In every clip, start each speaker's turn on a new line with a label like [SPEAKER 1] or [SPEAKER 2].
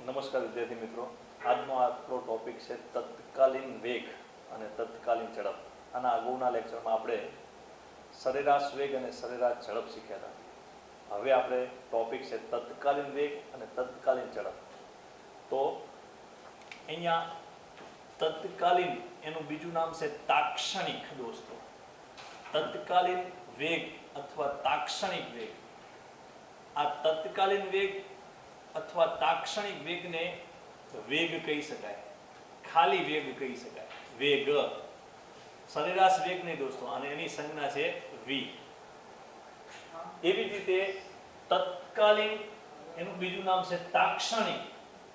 [SPEAKER 1] નમસ્કાર વિદ્યાર્થી મિત્રો, આજનો આપણો ટોપિક છે તત્કાલીન વેગ અને તત્કાલીન ઝડપ. આના અગાઉના લેક્ચરમાં આપણે સરેરાશ વેગ અને સરેરાશ ઝડપ શીખ્યા હતા. હવે આપણે ટોપિક છે તત્કાલીન વેગ અને તત્કાલીન ઝડપ. તો અહીંયા તત્કાલીન એનું બીજું નામ છે તાક્ષણિક. દોસ્તો, તત્કાલીન વેગ અથવા તાક્ષણિક વેગ. આ તત્કાલીન વેગ અથવા તાક્ષણિક વેગને વેગ કહી શકાય, ખાલી વેગ કહી શકાય. વેગ, સરેરાશ વેગ નહીં દોસ્તો, અને એની સંજ્ઞા છે v. એવી રીતે તત્કાલીન એનું બીજું નામ છે તાક્ષણિક.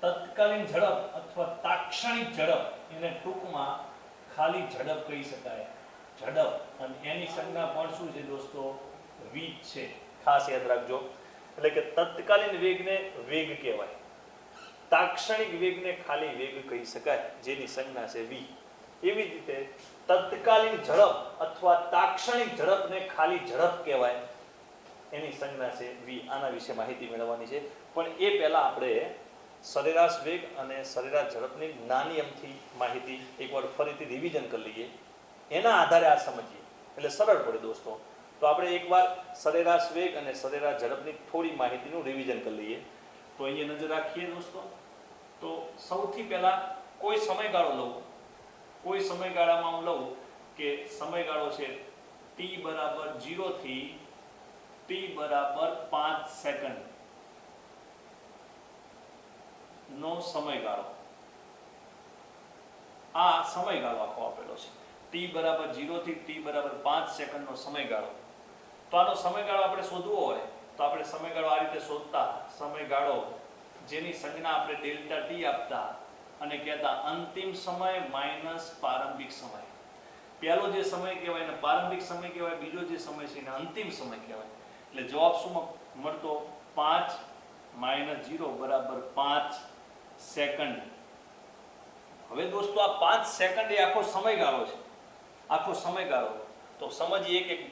[SPEAKER 1] તત્કાલીન ઝડપ અથવા તાક્ષણિક ઝડપ, એને ટૂંકમાં ખાલી ઝડપ કહી શકાય. ઝડપ, અને એની સંજ્ઞા પણ શું છે દોસ્તો? v છે. ખાસ યાદ રાખજો. એટલે કે તત્કાલીન વેગને વેગ કહેવાય, તાક્ષણિક વેગને ખાલી વેગ કહી શકાય, જેની સંજ્ઞા છે v. એવી જ રીતે તત્કાલીન ઝડપ અથવા તાક્ષણિક ઝડપને ખાલી ઝડપ કહેવાય, એની સંજ્ઞા છે v. આના વિશે માહિતી મેળવવાની છે, પણ એ પહેલા આપણે સરેરાશ વેગ અને સરેરાશ ઝડપની નાની અમથી માહિતી એકવાર ફરીથી રિવિઝન કરી લઈએ. એના આધારે આ સમજીએ એટલે સરળ પડે દોસ્તો. તો આપણે એકવાર સરેરાશ વેગ અને સરેરાશ ઝડપની થોડી માહિતીનું રિવિઝન કરી લઈએ. તો અહીંયા નજર રાખીએ દોસ્તો. તો સૌથી પહેલા કોઈ સમયગાળો લઉં, કોઈ સમયગાળામાં હું લઉં કે સમયગાળો છે t બરાબર 0 થી t બરાબર 5 સેકન્ડ નો સમયગાળો. આ સમયગાળો આખો આપેલો છે. t બરાબર 0 થી t બરાબર 5 સેકન્ડનો સમયગાળો. તો આનો સમયગાળો આપણે શોધવો હોય તો આપણે સમયગાળો આ રીતે શોધતા. સમયગાળો જેની સંજ્ઞા આપણે ડેલ્ટા ટી આપતા અને કહેતા અંતિમ સમય માઇનસ પ્રારંભિક સમય. પહેલો જે સમય કહેવાય એને પ્રારંભિક સમય કહેવાય, બીજો જે સમય છે એને અંતિમ સમય કહેવાય. એટલે જવાબ શું મળતો? 5 - 0 બરાબર 5 સેકન્ડ. હવે દોસ્તો આ 5 સેકન્ડ એ આખો સમયગાળો છે, આખો સમયગાળો. તો સમજીએ એક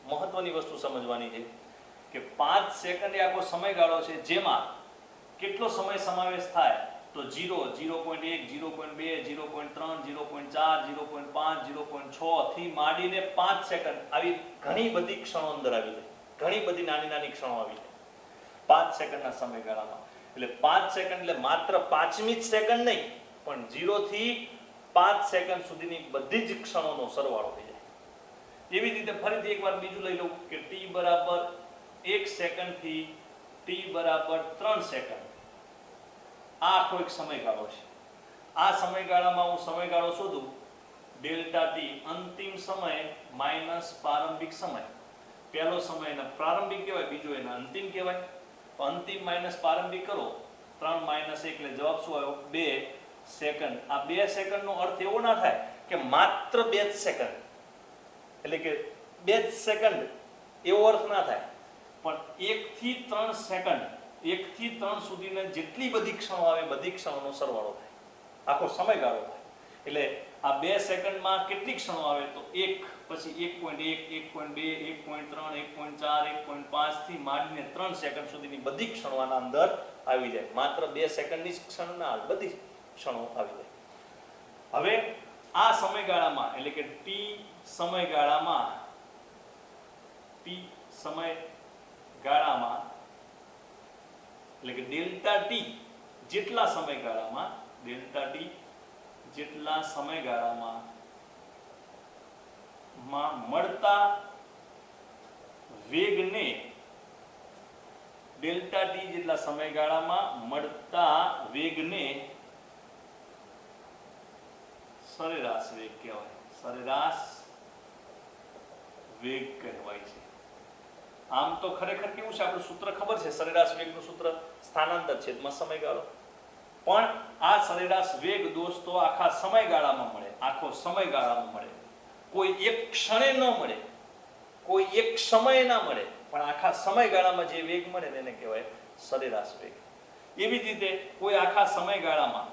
[SPEAKER 1] મહત્વની વસ્તુ સમજવાની છે કે 5 સેકન્ડ એ આખો સમયગાળો છે, જેમાં કેટલો સમય સમાવેશ થાય? તો 0, 0.1, 0.2, 0.3, 0.4, 0.5, 0.6 થી માંડીને 5 સેકન્ડ આવી ઘણી બધી ક્ષણો અંદર આવી જાય, ઘણી બધી નાની નાની ક્ષણો આવી જાય 5 સેકન્ડના સમયગાળામાં. એટલે 5 સેકન્ડ એટલે માત્ર 5મી જ સેકન્ડ નહીં, પણ 0 થી 5 સેકન્ડ સુધીની બધી જ ક્ષણોનો સરવાળો થઈ જાય. એવી રીતે ફરીથી એકવાર બીજું લઈ લઉં કે t બરાબર 1 સેકન્ડ થી t બરાબર 3 સેકન્ડ. આ આખો એક સમયગાળો છે. આ સમયગાળામાં હું સમયગાળો શોધું ડેલ્ટા ટી, અંતિમ સમય માઇનસ પ્રારંભિક સમય. પહેલો સમય એને પ્રારંભિક કહેવાય, બીજો એને અંતિમ કહેવાય. તો અંતિમ માઇનસ પ્રારંભિક કરો, 3 - 1 એટલે જવાબ શું આવ્યો? 2 સેકન્ડ. આ 2 સેકન્ડનો અર્થ એવો ના થાય કે માત્ર 2 સેકન્ડ, એટલે કે 2 સેકન્ડ એવો અર્થ ના થાય, પણ 1 થી 3 સેકન્ડ, 1 થી 3 સુધીના જેટલી બધી ક્ષણો આવે બધી ક્ષણોનો સરવાળો થાય, આખો સમયગાળો થાય. એટલે આ 2 સેકન્ડમાં કેટલી ક્ષણો આવે? તો 1, પછી 1.1, 1.2, 1.3, 1.4, 1.5 થી માંડીને 3 સેકન્ડ સુધીની બધી ક્ષણો આના અંદર આવી જાય. માત્ર 2 સેકન્ડની ક્ષણ ના આવે, બધી ક્ષણો આવી જાય. હવે આ સમયગાળામાં એટલે કે t સમયગાળામાં એટલે કે ડેલ્ટા ટી જેટલા સમયગાળામાં, ડેલ્ટા ટી જેટલા સમયગાળામાં મળતા વેગને, ડેલ્ટા ટી જેટલા સમયગાળામાં મળતા વેગને સરેરાશ વેગ કહેવાય. સરેરાશ વેગ કહેવાય છે. આમ તો ખરેખર કેવું છે, આપણું સૂત્ર ખબર છે, સરેરાશ વેગનું સૂત્ર સ્થાનાંતર છેદમાં સમયગાળો. પણ આ સરેરાશ વેગ દોસ્તો આખા સમયગાળામાં મળે, આખો સમયગાળામાં મળે. કોઈ એક ક્ષણે ન મળે, કોઈ એક સમયે ના મળે, પણ આખા સમયગાળામાં જે વેગ મળે એને કહેવાય સરેરાશ વેગ. એવી જ રીતે કોઈ આખા સમયગાળામાં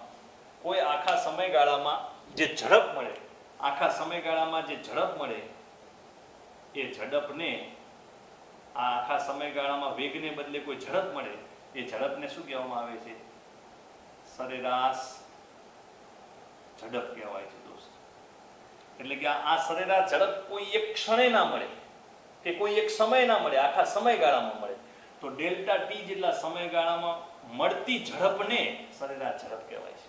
[SPEAKER 1] જે ઝડપ મળે, આખા સમયગાળામાં જે ઝડપ મળે એ ઝડપને, આ આખા સમયગાળામાં વેગને બદલે કોઈ ઝડપ મળે એ ઝડપને શું કહેવામાં આવે છે? સરેરાશ ઝડપ કહેવાય છે દોસ્તો. એટલે કે આ સરેરાશ ઝડપ કોઈ એક ક્ષણે ના મળે કે કોઈ એક સમય ના મળે, આખા સમયગાળામાં મળે. તો ડેલ્ટા ટી જેટલા સમયગાળામાં મળતી ઝડપને સરેરાશ ઝડપ કહેવાય છે.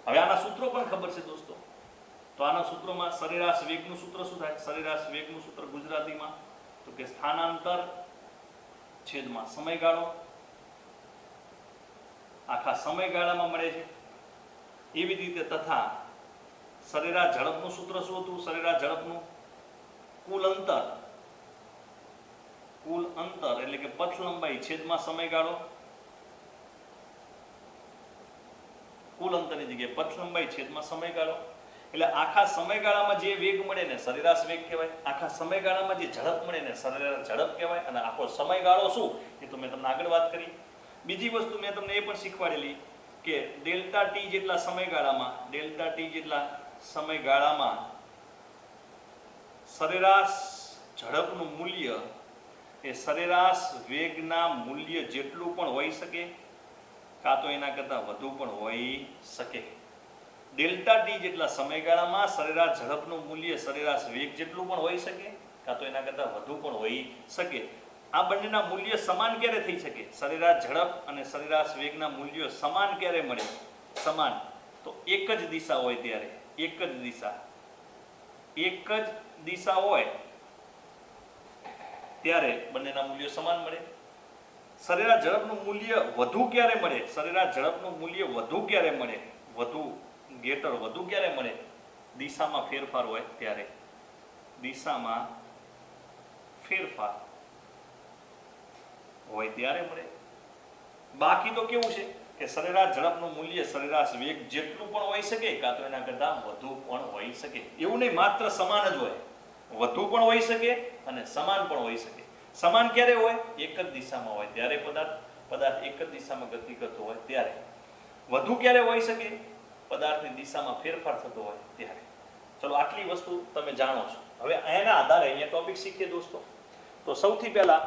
[SPEAKER 1] હવે આના સૂત્રો પણ ખબર છે દોસ્તો. તો આના સૂત્રોમાં સરેરાશ વેગનું સૂત્ર શું થાય? સરેરાશ વેગનું સૂત્ર ગુજરાતીમાં તો કે સ્થાનાંતર છેદમાં સમયગાળો. આખા સમયગાળામાં મળે છે. એવી રીતે તથા સરેરાશ ઝડપનું સૂત્ર શું હતું? સરેરાશ ઝડપનું કુલ અંતર એટલે કે પથ લંબાઈ છેદમાં સમયગાળો. કુલ અંતરની જગ્યાએ પથ લંબાઈ છેદમાં સમયગાળો. એટલે આખા સમયગાળામાં જે વેગ મળે ને સરેરાશ વેગ કહેવાય. આખા સમયગાળામાં જે ઝડપ મળે ને સરેરાશ ઝડપ કહેવાય. અને આખો સમયગાળો શું એ તો મેં તમને આગળ વાત કરી. બીજી વસ્તુ મેં તમને એ પણ શીખવાડેલી કે ડેલ્ટા ટી જેટલા સમયગાળામાં સરેરાશ ઝડપનું મૂલ્ય એ સરેરાશ વેગના મૂલ્ય જેટલું પણ હોઈ શકે, કાં તો એના કરતાં વધુ પણ હોઈ શકે. ડેલ્ટા ટી જેટલા સમયગાળામાં સરેરાશ ઝડપનું મૂલ્ય સરેરાશ વેગ જેટલું પણ હોઈ શકે, કાં તો એના કરતાં વધુ પણ હોઈ શકે. આ બંનેના મૂલ્ય સમાન ક્યારે થઈ શકે? સરેરાશ ઝડપ અને સરેરાશ વેગના મૂલ્યો સમાન ક્યારે મળે? સમાન તો એક જ દિશા હોય ત્યારે. એક જ દિશા હોય ત્યારે બંનેના મૂલ્યો સમાન મળે. સરેરાશ ઝડપનું મૂલ્ય વધુ ક્યારે મળે? સરેરાશ ઝડપનું મૂલ્ય વધુ ક્યારે મળે? વધુ ક્યારે મળે? દિશામાં ફેરફાર હોય ત્યારે. દિશામાં ફેરફાર હોય ત્યારે મળે. બાકી તો કેવું છે કે સરેરાશ ઝડપનું મૂલ્ય સરેરાશ વેગ જેટલું પણ હોઈ શકે, કાં તો એના કરતાં વધુ પણ હોઈ શકે. એવું નહીં માત્ર સમાન જ હોય, વધુ પણ હોઈ શકે અને સમાન પણ હોઈ શકે. સમાન ક્યારે હોય? એક જ દિશામાં હોય ત્યારે પદાર્થ એક જ દિશામાં ગતિ કરતો હોય ત્યારે. વધુ ક્યારે હોઈ શકે? પદાર્થની દિશામાં ફેરફાર થતો હોય ત્યારે. ચલો આટલી વસ્તુ તમે જાણો છો. હવે એના આધારે અહીંયા ટોપિક શીખીએ દોસ્તો. તો સૌથી પહેલા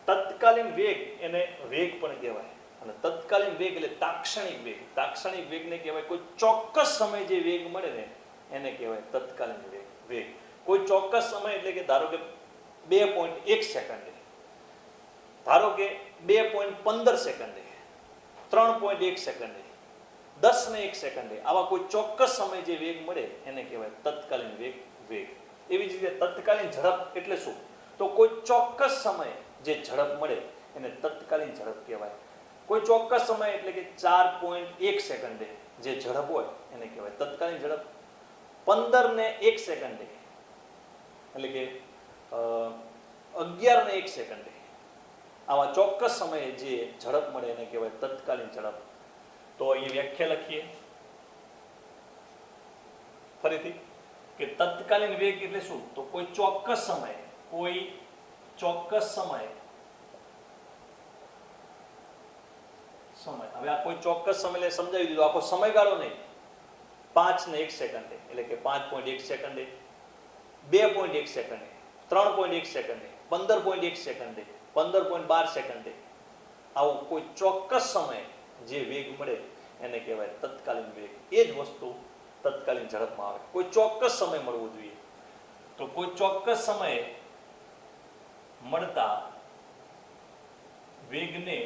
[SPEAKER 1] તત્કાલીન વેગ, એને વેગ પણ કહેવાય. અને તત્કાલીન વેગ એટલે તાક્ષણિક વેગ. તાક્ષણિક વેગને કહેવાય કોઈ ચોક્કસ સમય જે વેગ મળે ને એને કહેવાય તત્કાલીન વેગ. કોઈ ચોક્કસ સમય એટલે કે ધારો કે 2.1 સેકન્ડે, ધારો કે 2.15 સેકન્ડે, 3.1 સેકન્ડે, 10 સેકન્ડે, આવા કોઈ ચોક્કસ સમય જે વેગ મળે એને કહેવાય તત્કાલીન વેગ. એવી જ રીતે તત્કાલીન ઝડપ એટલે શું? તો કોઈ ચોક્કસ સમયે જે ઝડપ મળે એને તત્કાલીન ઝડપ કહેવાય. કોઈ ચોક્કસ સમય એટલે કે 4.1 સેકન્ડે જે ઝડપ હોય એને કહેવાય તત્કાલીન ઝડપ. 15 સેકન્ડે એટલે કે 11 સેકન્ડે આવા ચોક્કસ સમયે જે ઝડપ મળે એને કહેવાય તત્કાલીન ઝડપ. તો અહીં વ્યાખ્યા લખીએ ફરીથી કે તત્કાલીન વેગ એટલે શું? તો કોઈ ચોક્કસ સમયે હવે આ કોઈ ચોક્કસ સમય એટલે સમજાવી દીધું. આખો સમયગાળો નહીં. 5.1 સેકન્ડે એટલે કે 5.1 સેકન્ડે, 2.1 સેકન્ડે, 3.1 સેકન્ડે, 15.1 સેકન્ડે, 15.12 સેકન્ડે, આવો કોઈ ચોક્કસ સમયે જે વેગ મળે એને કહેવાય તત્કાલીન વેગ. એ જ વસ્તુ તત્કાલીન ઝડપમાં આવે. કોઈ ચોક્કસ સમય મળવો જોઈએ. તો કોઈ ચોક્કસ સમયે મળતા વેગને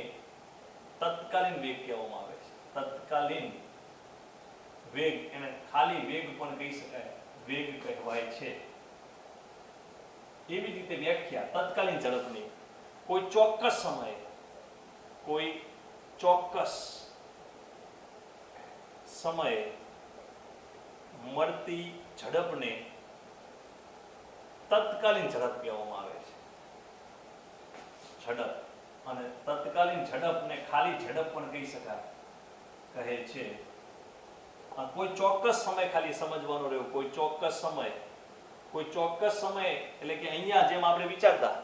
[SPEAKER 1] તત્કાલીન વેગ કહેવામાં આવે છે. તત્કાલીન વેગ, એને ખાલી વેગ પણ કહી શકાય, વેગ કહેવાય છે. એવી રીતે વ્યાખ્યા તત્કાલીન ઝડપની કોઈ ચોક્કસ સમયે મળતી ઝડપને તત્કાલીન ઝડપ કહેવામાં આવે છે. ઝડપ અને તત્કાલીન ઝડપને ખાલી ઝડપ પણ કહી શકાય, કહે છે. કોઈ ચોક્કસ સમય ખાલી સમજવાનો રહ્યો. કોઈ ચોક્કસ સમય એટલે કે અહીંયા જેમ આપણે વિચારતા,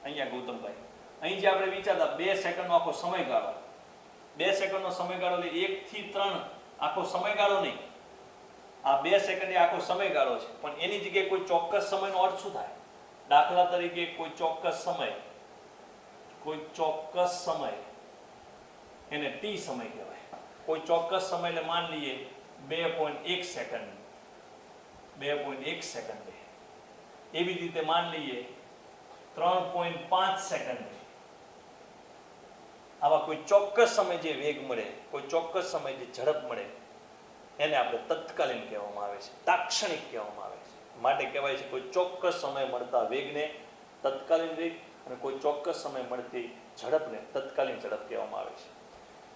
[SPEAKER 1] અહીંયા ગૌતમભાઈ, અહીં જે આપણે વિચારતા 2 સેકન્ડનો આખો સમયગાળો, 2 સેકન્ડનો સમયગાળો એટલે 1 થી 3 આખો સમયગાળો નહીં. આ 2 સેકન્ડ એ આખો સમયગાળો છે. પણ એની જગ્યાએ કોઈ ચોક્કસ સમયનો અર્થ શું થાય? દાખલા તરીકે કોઈ ચોક્કસ સમય એને ટી સમય કહેવાય. કોઈ ચોક્કસ સમય એટલે માન લઈએ 2.1 સેકન્ડ, 2.1 સેકન્ડે. એવી રીતે માન લઈએ 3.5 સેકન્ડે. આવા કોઈ ચોક્કસ સમય જે વેગ મળે, કોઈ ચોક્કસ સમય જે ઝડપ મળે, એને આપણે તત્કાલીન કહેવામાં આવે છે, તાક્ષણિક કહેવામાં આવે છે. માટે કહેવાય છે કોઈ ચોક્કસ સમય મળતા વેગને તત્કાલીન વેગ અને કોઈ ચોક્કસ સમય મળતી ઝડપને તત્કાલીન ઝડપ કહેવામાં આવે છે.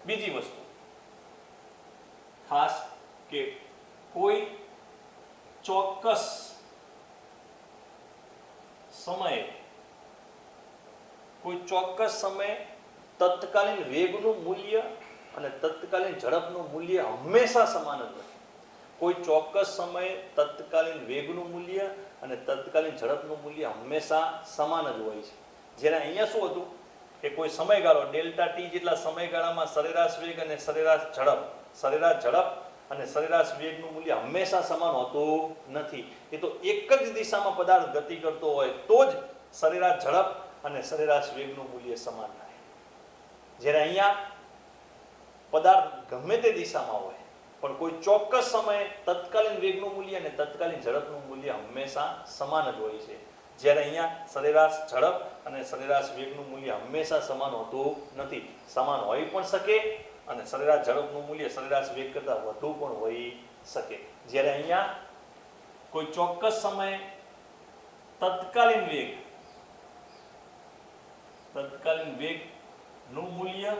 [SPEAKER 1] બીજી વસ્તુ ખાસ કે કોઈ ચોક્કસ સમયે, કોઈ ચોક્કસ સમયે તત્કાલીન વેગનું મૂલ્ય અને તત્કાલીન ઝડપનું મૂલ્ય હંમેશા સમાન જ હોય. કોઈ ચોક્કસ સમયે તત્કાલીન વેગનું મૂલ્ય અને તત્કાલીન ઝડપનું મૂલ્ય હંમેશા સમાન જ હોય છે. જેને અહીંયા શું હતું કે કોઈ સમયગાળો ડેલ્ટા ટી જેટલા સમયગાળામાં સરેરાશ વેગ અને સરેરાશ ઝડપ અને સરેરાશ વેગનું મૂલ્ય હંમેશા સમાન હોતું નથી. એ તો એક જ દિશામાં પદાર્થ ગતિ કરતો હોય તો જ સરેરાશ ઝડપ અને સરેરાશ વેગનું મૂલ્ય સમાન થાય. જ્યારે અહીંયા પદાર્થ ગમે તે દિશામાં હોય પણ કોઈ ચોક્કસ સમયે તત્કાલીન વેગનું મૂલ્ય અને તત્કાલીન ઝડપનું મૂલ્ય હંમેશા સમાન જ હોય છે. જ્યારે અહીંયા સરેરાશ ઝડપ અને સરેરાશ વેગનું મૂલ્ય હંમેશા સમાન હોતું નથી. સમાન હોઈ પણ શકે અને સરેરાશ ઝડપનું મૂલ્ય સરેરાશ વેગ કરતાં વધુ પણ હોઈ શકે. જ્યારે અહીંયા કોઈ ચોક્કસ સમયે તત્કાલીન વેગનું મૂલ્ય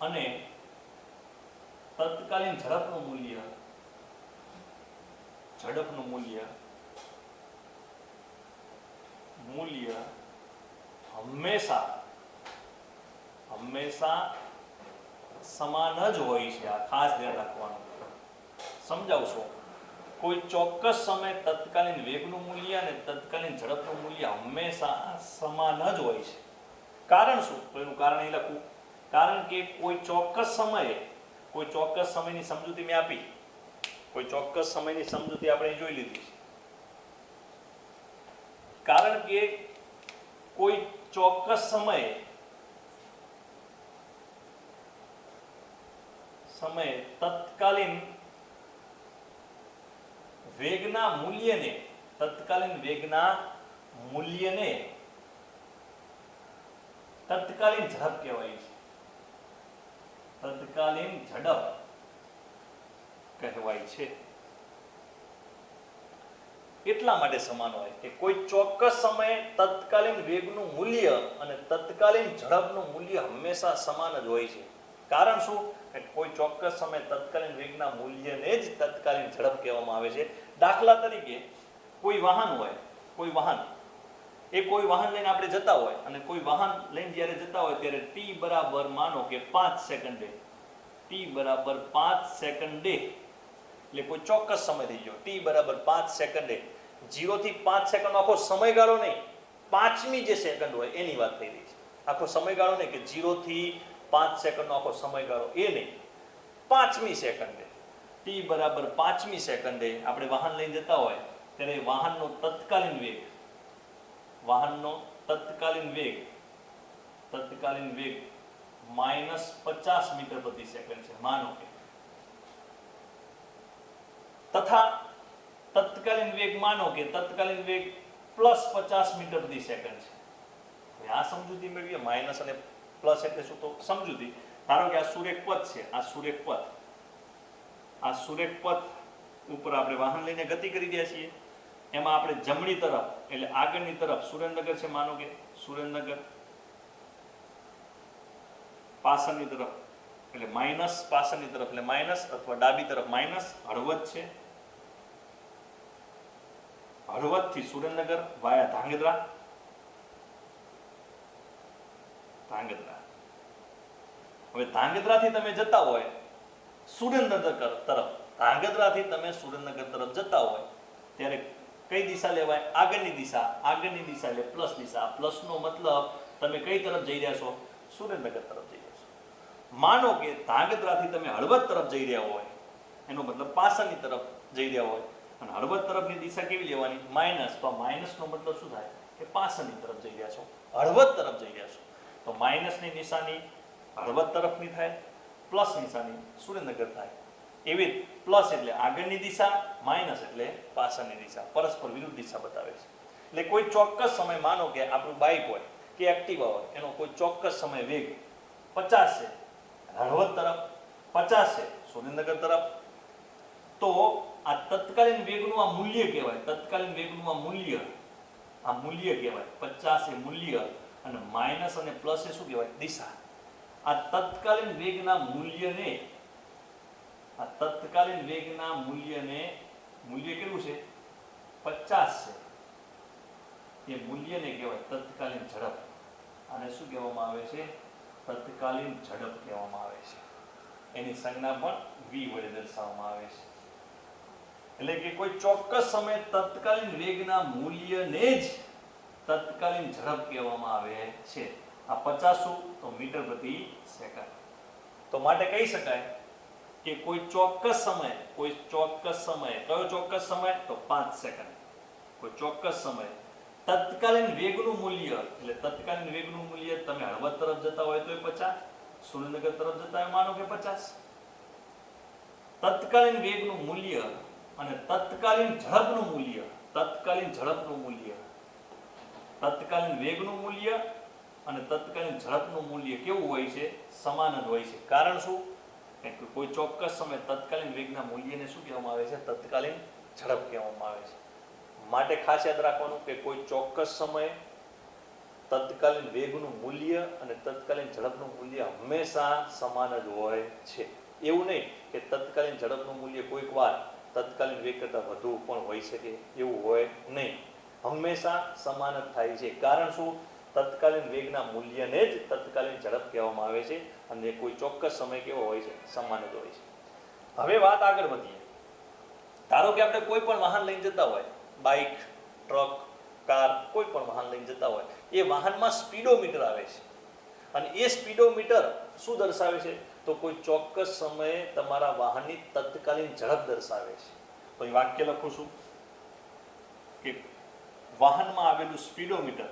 [SPEAKER 1] અને તત્કાલીન ઝડપનું મૂલ્ય હંમેશા સમાન જ હોય છે. આ ખાસ ધ્યાન રાખવાનું. સમજાવશો. કોઈ ચોક્કસ સમયે તત્કાલીન વેગનું મૂલ્ય અને તત્કાલીન ઝડપનું મૂલ્ય હંમેશા સમાન જ હોય છે. કારણ શું? તો એનું કારણ અહીં લખું. કારણ કે કોઈ ચોક્કસ સમયની સમજૂતી મેં આપી. કોઈ ચોક્કસ સમયની સમજૂતી આપણે જોઈ લીધી છે. કારણ કે કોઈ ચોક્કસ સમયે તત્કાલીન વેગના મૂલ્યને તત્કાલીન ઝડપ કહેવાય છે. તત્કાલીન ઝડપ કહેવાય છે. એટલા માટે સમાન હોય કે કોઈ ચોક્કસ સમયે તત્કાલીન વેગનું મૂલ્ય અને તત્કાલીન ઝડપનું મૂલ્ય હંમેશા સમાન જ હોય છે. કારણ શું? કે કોઈ ચોક્કસ સમયે તત્કાલીન વેગના મૂલ્યને જ તત્કાલીન ઝડપ કહેવામાં આવે છે. દાખલા તરીકે કોઈ વાહન લઈને આપણે જતા હોય અને કોઈ વાહન લઈને જ્યારે જતા હોય ત્યારે t બરાબર માનો કે 5 સેકન્ડે, t બરાબર 5 સેકન્ડે એટલે કોઈ ચોક્કસ સમય થઈ ગયો. t બરાબર 5 સેકન્ડે, 0 થી 5 સેકન્ડનો આખો સમયગાળો નહીં, 5મી જે સેકન્ડ હોય એની વાત થઈ રહી છે. આખો સમયગાળો નહીં કે 0 થી 5 સેકન્ડનો આખો સમયગાળો એ નહીં, 5મી સેકન્ડે, t બરાબર 5મી સેકન્ડે આપણે વાહન લઈને જતા હોય ત્યારે વાહનનો તત્કાલીન વેગ -50 મીટર પ્રતિ સેકન્ડ છે માનો કે, તથા તત્કાલીન વેગ માનો કે તત્કાલીન વેગ +50 મીટર પ્રતિ સેકન્ડ છે. હવે આ સમજૂતી મેળવીએ. માઇનસ અને પ્લસ એટલે શું? તો સમજૂતી. ધારો કે આ સુરેખ પથ છે, આ સુરેખ પથ ઉપર આપણે વાહન લઈને ગતિ કરી રહ્યા છીએ. એમાં આપણે જમણી તરફ એટલે આગળની તરફ સુરેન્દ્રનગર છે માનો કે, સુરેન્દ્રનગર પાછળની તરફ એટલે માઇનસ, પાછળની તરફ એટલે માઇનસ અથવા ડાબી તરફ માઇનસ. હળવદ છે, હળવદથી સુરેન્દ્રનગર વાયા ધાંગધ્રા. હવે ધાંગધ્રાથી તમે જતા હોય સુરેન્દ્રનગર તરફ, ધાંગધ્રાથી તમે સુરેન્દ્રનગર તરફ જતા હોય ત્યારે કઈ દિશા લેવાય? આગળની દિશા એટલે પ્લસ દિશા. આ પ્લસનો મતલબ તમે કઈ તરફ જઈ રહ્યા છો? સુરેન્દ્રનગર તરફ જઈ રહ્યા છો. માનો કે ધાંગધ્રાથી તમે હળવદ તરફ જઈ રહ્યા હોય, એનો મતલબ પાછળની તરફ જઈ રહ્યા હોય અને હળવદ તરફની દિશા કેવી લેવાની? માઇનસ. તો માઇનસનો મતલબ શું થાય? કે પાછળની તરફ જઈ રહ્યા છો, હળવદ તરફ જઈ રહ્યા છો. તો માઇનસની નિશાની હળવદ તરફની થાય પ્લસ નિશાની સુરેન્દ્રનગર થાય. એવી પ્લસ એટલે આગળની દિશા, માઇનસ એટલે પાછળની દિશા, પરસ્પર વિરુદ્ધ દિશા બતાવે છે. એટલે કોઈ ચોક્કસ સમય, માનો કે આપણું બાઇક હોય કે એક્ટિવા હોય, એનો કોઈ ચોક્કસ સમય વેગ 50 છે, હળવદ તરફ, 50 છે સુરેન્દ્રનગર તરફ, તો આ તત્કાલીન વેગનું આ મૂલ્ય કહેવાય. તત્કાલીન વેગનું આ મૂલ્ય કહેવાય. 50 એ મૂલ્ય અને માઇનસ અને પ્લસ એ શું કહેવાય? દિશા. આ તત્કાલીન વેગના મૂલ્યને મૂલ્ય કેટલું છે? 50 છે. એ મૂલ્યને કહેવાય તત્કાલીન ઝડપ. આને શું કહેવામાં આવે છે? તત્કાલીન ઝડપ કહેવામાં આવે છે. એની સંજ્ઞા પણ v વડે દર્શાવવામાં આવે છે. એટલે કે કોઈ ચોક્કસ સમયે તત્કાલીન વેગના મૂલ્યને જ તત્કાલીન ઝડપ કહેવામાં આવે છે. આ 50 તો મીટર પ્રતિ સેકન્ડ. તો માટે કહી શકાય કે કોઈ ચોક્કસ સમય, કયો ચોક્કસ સમય? તો 5 સેકન્ડ. કોઈ ચોક્કસ સમય તત્કાલીન વેગનું મૂલ્ય, એટલે તત્કાલીન વેગનું મૂલ્ય તમે હળવદ તરફ જતા હોય તો 50, સુરેન્દ્રનગર તરફ જતા હોય માનો કે 50. તત્કાલીન વેગનું મૂલ્ય અને તત્કાલીન ઝડપનું મૂલ્ય, તત્કાલીન વેગનું મૂલ્ય અને તત્કાલીન ઝડપનું મૂલ્ય કેવું હોય છે? સમાન જ હોય છે. કારણ શું? કે કોઈ ચોક્કસ સમય તત્કાલીન વેગના મૂલ્યને શું કહેવામાં આવે છે? તત્કાલીન ઝડપ કહેવામાં આવે છે. માટે ખાસ યાદ રાખવાનું કે કોઈ ચોક્કસ સમયે તત્કાલીન વેગનું મૂલ્ય અને તત્કાલીન ઝડપનું મૂલ્ય હંમેશા સમાન જ હોય છે. એવું નહીં કે તત્કાલીન ઝડપનું મૂલ્ય કોઈક વાર તત્કાલીન વેગ કરતાં વધુ પણ હોઈ શકે, એવું હોય નહીં. હંમેશા સમાન જ થાય છે. કારણ શું? તત્કાલીન વેગના મૂલ્યને જ તત્કાલીન ઝડપ કહેવામાં આવે છે અને કોઈ ચોક્કસ સમય કેવો હોય છે? સમાન જ હોય છે. હવે વાત આગળ વધીએ. ધારો કે આપણે કોઈ પણ વાહન લઈને જતા હોય, બાઇક, ટ્રક, કાર, કોઈ પણ વાહન લઈને જતા હોય, એ વાહનમાં સ્પીડોમીટર આવે છે અને એ સ્પીડોમીટર શું દર્શાવે છે? તો કોઈ ચોક્કસ સમયે તમારા વાહનની તત્કાલીન ઝડપ દર્શાવે છે. તો એ વાક્ય લખું છું કે વાહનમાં આવેલું સ્પીડોમીટર,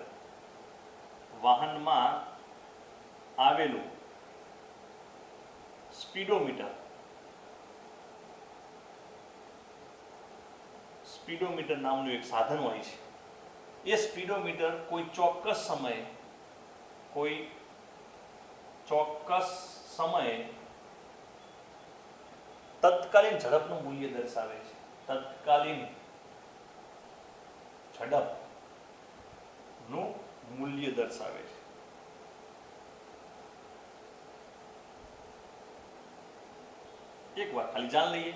[SPEAKER 1] સ્પીડોમીટર નામનું એક સાધન હોય છે. એ સ્પીડોમીટર કોઈ ચોક્કસ સમયે તત્કાલીન ઝડપનું મૂલ્ય દર્શાવે છે. તત્કાલીન ઝડપનું મૂલ્ય દર્શાવે છે. એક વાર ખાલી જાણ લઈએ.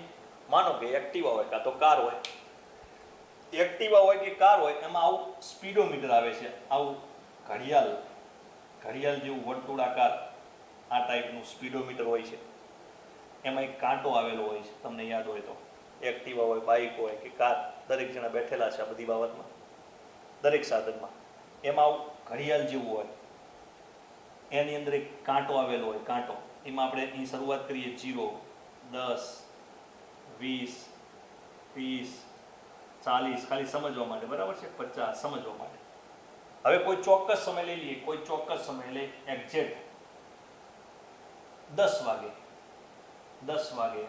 [SPEAKER 1] માનો કે એક્ટિવા હોય કાં તો કાર હોય, એક્ટિવા હોય કે કાર હોય, એમાં આવું સ્પીડોમીટર આવે છે. આવું ઘડિયાળ જેવું વર્તુળાકાર આ ટાઈપનું સ્પીડોમીટર હોય છે. એમાં એક કાંટો આવેલો હોય છે. તમને યાદ હોય તો એક્ટિવા હોય, બાઇક હોય કે કાર, દરેક જણા બેઠેલા છે આ બધી બાબતમાં, દરેક સાધનમાં. એમાં આવું ઘડિયાળ જેવું હોય, એની અંદર એક કાંટો આવેલો હોય. કાંટો એમાં આપણે અહીં શરૂઆત કરીએ 0, 10, 20, 30, 40, ખાલી સમજવા માટે, બરાબર છે, 50 સમજવા માટે. હવે કોઈ ચોક્કસ સમય લઈ લઈએ. કોઈ ચોક્કસ સમય એટલે એક્ઝેક્ટ 10 વાગે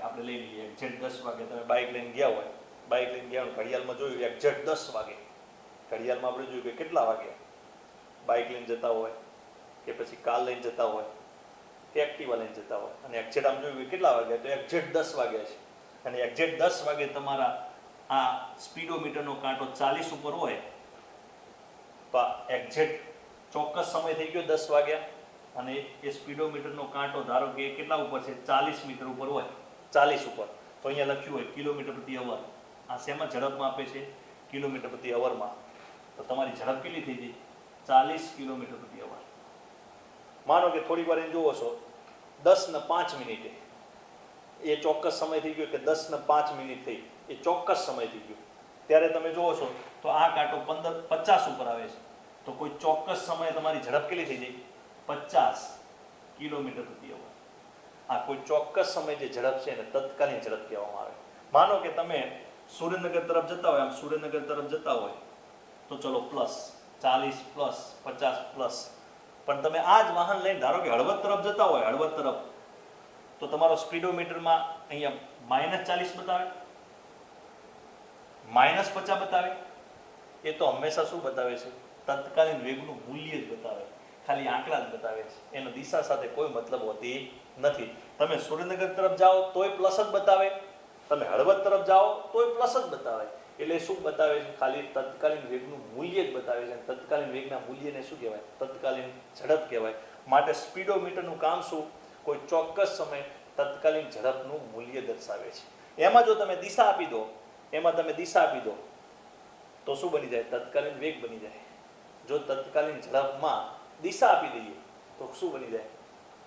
[SPEAKER 1] આપણે લઈ લઈએ. એક્ઝેક્ટ 10 વાગે તમે બાઇક લઈને ગયા હોય, ઘડિયાળમાં જોયું એક્ઝેક્ટ 10 વાગે. ઘડિયાળમાં આપણે જોયું કે કેટલા વાગે બાઇક લઈને જતા હોય કે પછી કાર લઈને જતા હોય કે એક્ટિવા લઈને જતા હોય, અને એક્ઝેક્ટ આમ જોયું કે કેટલા વાગે, તો એક્ઝેક્ટ 10 વાગ્યા છે. અને એક્ઝેક્ટ 10 વાગે તમારા આ સ્પીડોમીટરનો કાંટો 40 ઉપર હોય તો એક્ઝેક્ટ ચોક્કસ સમય થઈ ગયો 10 વાગ્યા. અને એ સ્પીડોમીટરનો કાંટો ધારો કે કેટલા ઉપર છે? 40 મીટર ઉપર હોય. 40 ઉપર તો અહીંયા લખ્યું હોય કિલોમીટર પ્રતિ અવર. આ શેમાં ઝડપ માપે છે? કિલોમીટર પ્રતિ અવરમાં. તો તમારી ઝડપ કેટલી થઈ ગઈ? 40 કિલોમીટર પ્રતિ અવર. માનો કે થોડી વાર એને જોવો છો 10:05 મિનિટે, એ ચોક્કસ સમય થઈ ગયો કે 10:05 મિનિટ થઈ, એ ચોક્કસ સમય થઈ ગયો. ત્યારે તમે જોવો છો તો આ કાંટો 50 ઉપર આવે છે. તો કોઈ ચોક્કસ સમયે તમારી ઝડપ કેટલી થઈ જાય? 50 કિલોમીટર પ્રતિ અવર. આ કોઈ ચોક્કસ સમય જે ઝડપ છે એને તત્કાલીન ઝડપ કહેવામાં આવે. માનો કે તમે સુરેન્દ્રનગર તરફ જતા હોય, તો ચલો પ્લસ 40 પ્લસ 50 પ્લસ. પણ તમે આ જ વાહન લઈને ધારો કે હળવદ તરફ જતા હોય, તો તમારો સ્પીડોમીટરમાં અહીંયા -40 બતાવે, -50 બતાવે, એ તો હંમેશા શું બતાવે છે? તત્કાલીન વેગનું મૂલ્ય જ બતાવે, ખાલી આંકડા જ બતાવે છે, એનો દિશા સાથે કોઈ મતલબ હોતી નથી. તમે સુરેન્દ્રનગર તરફ જાઓ તોય પ્લસ જ બતાવે, તમે હળવદ તરફ જાઓ તોય પ્લસ જ બતાવે. એટલે શું બતાવે છે? ખાલી તત્કાલીન વેગનું મૂલ્ય જ બતાવે છે. તત્કાલીન વેગના મૂલ્યને શું કહેવાય? તત્કાલીન ઝડપ કહેવાય. માટે સ્પીડોમીટરનું કામ શું? કોઈ ચોક્કસ સમય તત્કાલીન ઝડપનું મૂલ્ય દર્શાવે છે. એમાં જો તમે દિશા આપી દો, તો શું બની જાય? તત્કાલીન વેગ બની જાય. જો તત્કાલીન ઝડપમાં દિશા આપી દઈએ તો શું બની જાય?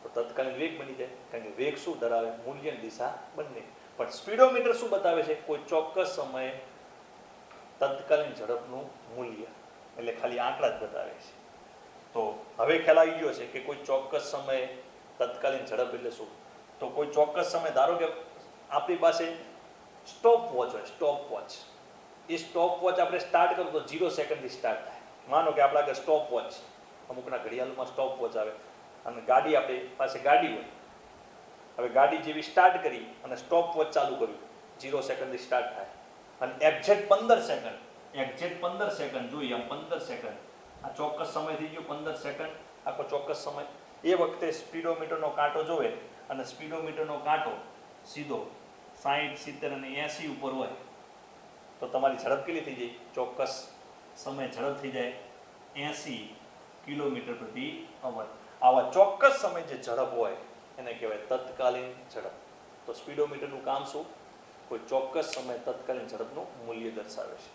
[SPEAKER 1] તો તત્કાલીન વેગ બની જાય. કારણ કે વેગ શું ધરાવે? મૂલ્ય અને દિશા બંને. પણ સ્પીડોમીટર શું બતાવે છે? કોઈ ચોક્કસ સમયે તત્કાલીન ઝડપનું મૂલ્ય, એટલે ખાલી આંકડા જ બતાવે છે. તો હવે ખ્યાલ આવી ગયો છે કે કોઈ ચોક્કસ સમયે તત્કાલીન ઝડપ એટલે શું? તો કોઈ ચોક્કસ સમય, ધારો કે આપણી પાસે સ્ટોપ વોચ હોય, સ્ટોપ વોચ, એ સ્ટોપ વોચ આપણે સ્ટાર્ટ કરો તો 0 સેકન્ડથી સ્ટાર્ટ થાય. માનો કે આપણા આગળ સ્ટોપ વોચ, અમુકના ઘડિયાળમાં સ્ટોપ વોચ આવે, અને ગાડી આપણી પાસે ગાડી હોય. હવે ગાડી જેવી સ્ટાર્ટ કરી અને સ્ટોપ વોચ ચાલુ કર્યું, 0 સેકન્ડથી સ્ટાર્ટ થાય, અને એક્ઝેક્ટ 15 સેકન્ડ જોઈએ, આમ 15 સેકન્ડ, આ ચોક્કસ સમય થઈ ગયો 15 સેકન્ડ, આખો ચોક્કસ સમય. એ વખતે સ્પીડોમીટરનો કાંટો જોવે, અને સ્પીડોમીટરનો કાંટો સીધો 60, 70 અને 80 ઉપર હોય, તો તમારી ઝડપ કેટલી થઈ જાય? ચોક્કસ સમય ઝડપ થઈ જાય 80 કિલોમીટર પ્રતિ અવર. આવા ચોક્કસ સમય જે ઝડપ હોય એને કહેવાય તત્કાલીન ઝડપ. તો સ્પીડોમીટરનું કામ શું? કોઈ ચોક્કસ સમય તત્કાલીન ઝડપનું મૂલ્ય દર્શાવે છે.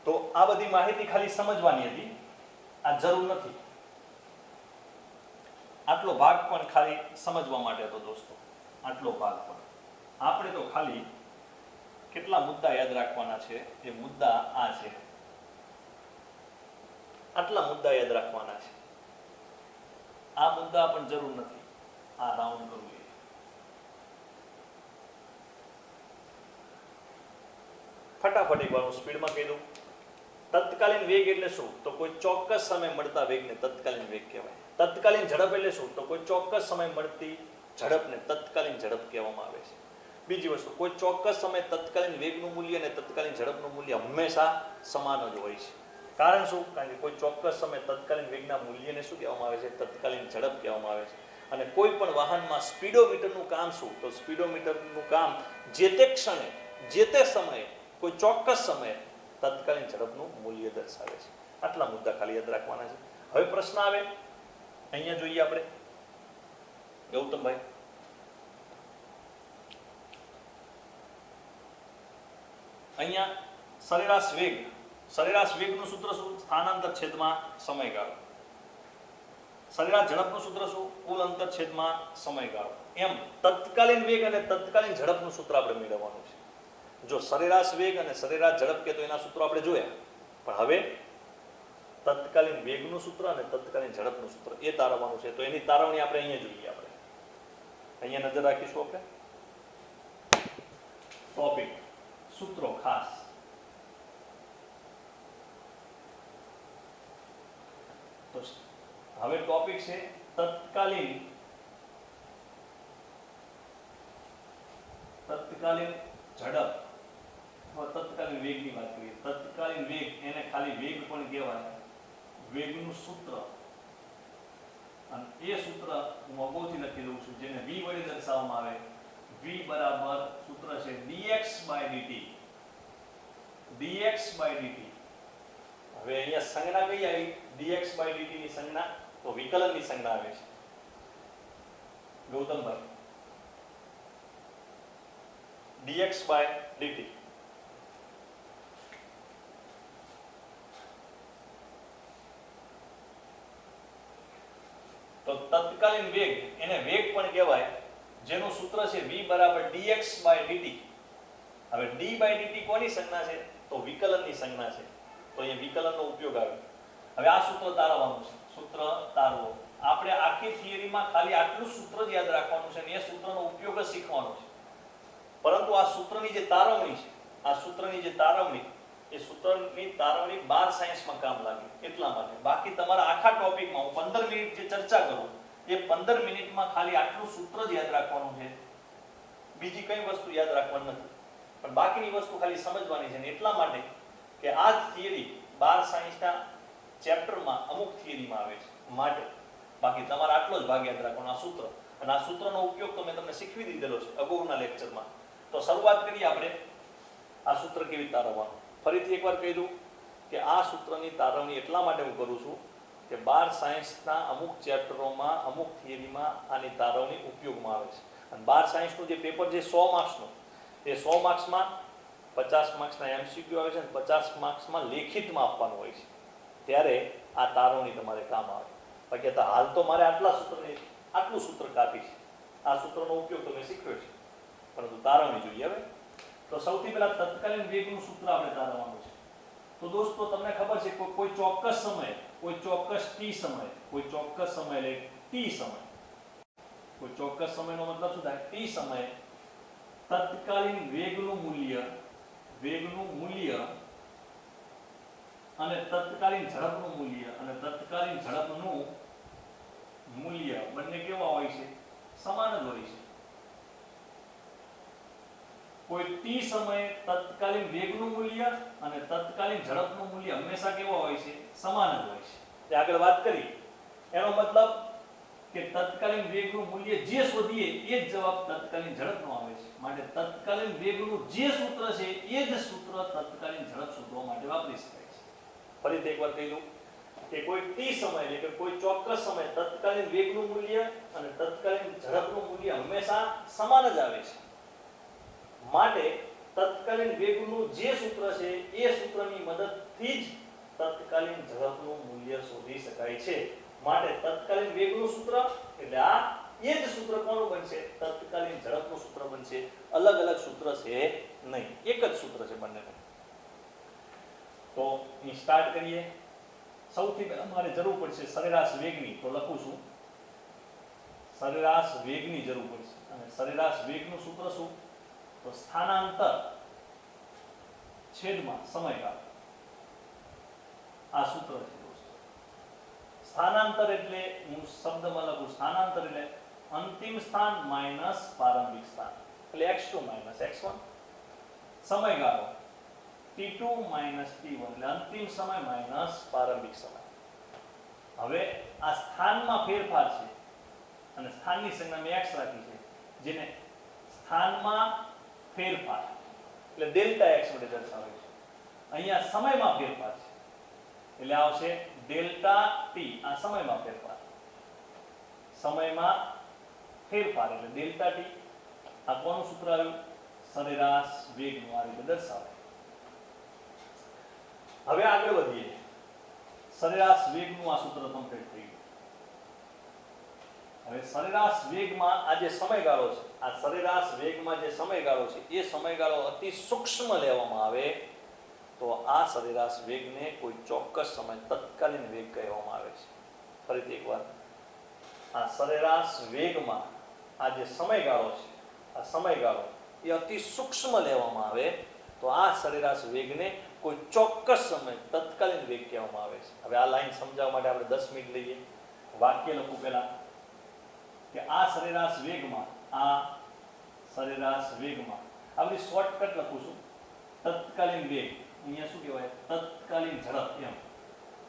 [SPEAKER 1] તો આ બધી માહિતી ખાલી સમજવાની હતી, આ જરૂર નથી. આટલો ભાગ પણ ખાલી સમજવા માટે હતો દોસ્તો, આટલો ભાગ પણ. આપણે તો ખાલી કેટલા મુદ્દા યાદ રાખવાના છે? એ મુદ્દા આ છે, આટલા મુદ્દા યાદ રાખવાના છે. આ મુદ્દા પણ જરૂર નથી, આ રાઉન્ડ કરવું. ફટાફટ એકવાર હું સ્પીડમાં કહી દઉં. તત્કાલીન વેગ એટલે શું? તો કોઈ ચોક્કસ સમય મળતા વેગને તત્કાલીન વેગ કહેવાય. તત્કાલીન ઝડપ એટલે શું? તો કોઈ ચોક્કસ સમય મળતી ઝડપને તત્કાલીન ઝડપ કહેવામાં આવે છે. બીજી વસ્તુ, કોઈ ચોક્કસ સમય તત્કાલીન વેગનું મૂલ્ય અને તત્કાલીન ઝડપનું મૂલ્ય હંમેશા સમાન જ હોય છે. કારણ શું? કારણ કે કોઈ ચોક્કસ સમય તત્કાલીન વેગના મૂલ્યને શું કહેવામાં આવે છે? તત્કાલીન ઝડપ કહેવામાં આવે છે. અને કોઈ પણ વાહનમાં સ્પીડોમીટરનું કામ શું? તો સ્પીડોમીટરનું કામ જે તે ક્ષણે, જે તે સમયે, કોઈ ચોક્કસ સમયે તત્કાલીન ઝડપનું મૂલ્ય દર્શાવે છે. આટલા મુદ્દા ખાલી યાદ રાખવાના છે. હવે પ્રશ્ન આવે, અહીંયા જોઈએ આપણે, ગૌતમભાઈ, અહીંયા સરેરાશ વેગનું સૂત્ર શું? સ્થાનાંતર છેદમાં સમયગાળો. સરેરાશ ઝડપનું સૂત્ર શું? કુલ અંતર છેદમાં સમયગાળો. એમ તત્કાલીન વેગ અને તત્કાલીન ઝડપનું સૂત્ર આપણે મેળવવાનું છે. જો સરેરાશ વેગ અને સરેરાશ ઝડપ કે તો એના સૂત્રો આપણે જોયા, પણ હવે તત્કાલીન વેગનું સૂત્ર અને તત્કાલીન ઝડપનું સૂત્ર એ તારવવાનું છે. તો એની તારવણી આપણે અહીંયા જોઈએ. આપણે અહીંયા નજર રાખીશું. આપણે ટોપિક સૂત્રો ખાસ. તો હવે ટોપિક છે તત્કાલીન ઝડપ, તત્કાલીન વેગની વાત કરીએ. તત્કાલીન વેગ, એને ખાલી વેગ પણ કહેવાય. વેગનું સૂત્ર, અને એ સૂત્ર હું અગાઉથી લખી દઉં છું, જેને v વડે દર્શાવવામાં આવે. v બરાબર સૂત્ર છે dx/dt. dx/dt. હવે અહીંયા સંજ્ઞા કઈ આવી? dx/dt ની સંજ્ઞા તો વિકલનની સંજ્ઞા આવે છે. ગૌતમભાઈ, dx/dt. તો તત્કાલીન વેગ, એને વેગ પણ કહેવાય, જેનું સૂત્ર છે v બરાબર dx/dt. હવે d/dt કોની સંજ્ઞા છે? તો વિકલનની સંજ્ઞા છે. તો અહીંયા વિકલનનો ઉપયોગ આવે. હવે આ સૂત્ર તારવવાનું છે. સૂત્ર તારવો. આપણે આખી થિયરીમાં ખાલી આટલું સૂત્ર જ યાદ રાખવાનું છે અને એ સૂત્રનો ઉપયોગ જ શીખવાનો છે. પરંતુ આ સૂત્રની જે તારવણી છે, આ સૂત્રની જે તારવણી, એ સૂત્રની તારવણી 12 સાયન્સમાં કામ લાગે એટલા માટે. બાકી તમારા આખા ટોપિકમાં હું 15 મિનિટ જે ચર્ચા કરું એ 15 મિનિટમાં ખાલી આટલું સૂત્ર જ યાદ રાખવાનું છે, બીજી કઈ વસ્તુ યાદ રાખવાની નથી, પણ બાકીની વસ્તુ ખાલી સમજવાની છે. ને એટલા માટે કે આ થિયરી 12 સાયન્સના ચેપ્ટરમાં અમુક થિયરીમાં આવે છે માટે, બાકી તમારે આટલો જ ભાગ યાદ રાખવાનો, આ સૂત્ર. અને આ સૂત્રનો ઉપયોગ તો મેં તમને શીખવી દીધેલો છે અગાઉના લેક્ચરમાં. તો શરૂઆત કરીએ આપણે આ સૂત્ર કેવી રીતે તારવવાનું. ફરીથી એકવાર કહી દઉં કે આ સૂત્રની તારવણી એટલા માટે હું કરું છું કે 12 સાયન્સના અમુક ચેપ્ટરોમાં અમુક થિયરીમાં આની તારવણી ઉપયોગમાં આવે છે. અને 12 સાયન્સનું જે પેપર જે 100 માર્ક્સનું, એ 100 માર્ક્સમાં 50 માર્ક્સના એમસીક્યુ આવે છે અને 50 માર્ક્સમાં લેખિતમાં આપવાનું હોય છે. ત્યારે આ તારવણી તમારે કામ આવે. બાકી તો હાલ તો મારે આટલું સૂત્ર કાપી છે, આ સૂત્રનો ઉપયોગ તો મેં શીખ્યો છે, પરંતુ તારવણી જોઈએ. હવે તો સૌથી પહેલા તત્કાલીન વેગનું સૂત્ર આપણે તારવવાનું છે. તો દોસ્તો તમને ખબર છે કોઈ ચોક્કસ સમય, કોઈ ચોક્કસ ટી સમય, કોઈ ચોક્કસ સમય એટલે ટી સમય, કોઈ ચોક્કસ સમયનો મતલબ શું થાય? ટી સમયે તત્કાલીન વેગનું મૂલ્ય અને તત્કાલીન ઝડપનું મૂલ્ય અને તત્કાલીન ઝડપનું મૂલ્ય બંને કેવા હોય છે? સમાન જ હોય છે. કોઈ ટી સમયે તત્કાલીન વેગનું મૂલ્ય અને તત્કાલીન ઝડપનું મૂલ્ય હંમેશા કેવા હોય છે? સમાન જ હોય છે. તે આગળ વાત કરી એનો મતલબ કે તત્કાલીન વેગનું મૂલ્ય જે શોધીએ એ જ જવાબ તત્કાલીન ઝડપનો આવે છે. માટે તત્કાલીન વેગનું જે સૂત્ર છે એ જ સૂત્ર તત્કાલીન ઝડપ શોધવા માટે વાપરી શકાય છે. ફરીથી એકવાર કહી દઉં કે કોઈ ટી સમય એટલે કે કોઈ ચોક્કસ સમય તત્કાલીન વેગનું મૂલ્ય અને તત્કાલીન ઝડપનું મૂલ્ય હંમેશા સમાન જ આવે છે. માટે તત્કાલીન વેગનું જે સૂત્ર છે એ સૂત્રની મદદથી જ તત્કાલીન ઝડપનું મૂલ્ય શોધી શકાય છે. માટે તત્કાલીન વેગનું સૂત્ર એટલે આ એ જ સૂત્ર કોનું બનશે? તત્કાલીન ઝડપનું સૂત્ર બનશે. અલગ અલગ સૂત્ર છે નહીં, એક જ સૂત્ર છે બંનેનું. તો અહીં સ્ટાર્ટ કરીએ. સૌથી પહેલા મારે જરૂર પડશે સરેરાશ વેગની. તો લખું છું સરેરાશ વેગની જરૂર પડશે. અને સરેરાશ વેગનું સૂત્ર શું? તો સ્થાનાંતર છેદમાં સમયગાળો. આ સૂત્ર છે દોસ્તો. સ્થાનાંતર એટલે હું શબ્દમાં લખું, સ્થાનાંતર એટલે અંતિમ સ્થાન માઈનસ પ્રારંભિક સ્થાન એટલે x2 માઈનસ x1. સમયગાળો t2 માઈનસ t1 એટલે અંતિમ સમય માઈનસ પ્રારંભિક સમય. હવે આ સ્થાનમાં ફેરફાર છે અને સ્થાનની સંજ્ઞા મેં x રાખી છે, જેને સ્થાનમાં ફેરફાર એટલે ડેલ્ટા x વડે દર્શાવે છે. અહીંયા સમયમાં ફેરફાર છે એટલે આવશે ડેલ્ટા t. આ સમયમાં ફેરફાર, સમયમાં ફેરફાર એટલે ડેલ્ટા t. આ કોનું સૂત્ર આવ્યું? સરેરાશ વેગનું. આ રીતે દર્શાવે. હવે આગળ વધીએ. સરેરાશ વેગનું આ સૂત્ર કમ્પ્લીટ થઈ ગયું. હવે સરેરાશ વેગમાં આ જે સમયગાળો છે, આ સરેરાશ વેગમાં જે સમયગાળો છે એ સમયગાળો અતિ સૂક્ષ્મ લેવામાં આવે તો આ સરેરાશ વેગને કોઈ ચોક્કસ સમય તત્કાલીન વેગ કહેવામાં આવે છે. ફરીથી એકવાર, આ સરેરાશ વેગમાં આ જે સમયગાળો છે, આ સમયગાળો એ અતિ સૂક્ષ્મ લેવામાં આવે તો આ સરેરાશ વેગને કોઈ ચોક્કસ સમય તત્કાલીન વેગ કહેવામાં આવે છે. હવે આ લાઈન સમજાવવા માટે આપણે 10 મિનિટ લઈએ. વાક્ય લખું પહેલા કે આ સરેરાશ વેગમાં, આ સરેરાશ વેગમાં આ બધી શોર્ટકટ લખું છું. તત્કાલીન વેગ અહીંયા શું કહેવાય? તત્કાલીન ઝડપ. એમ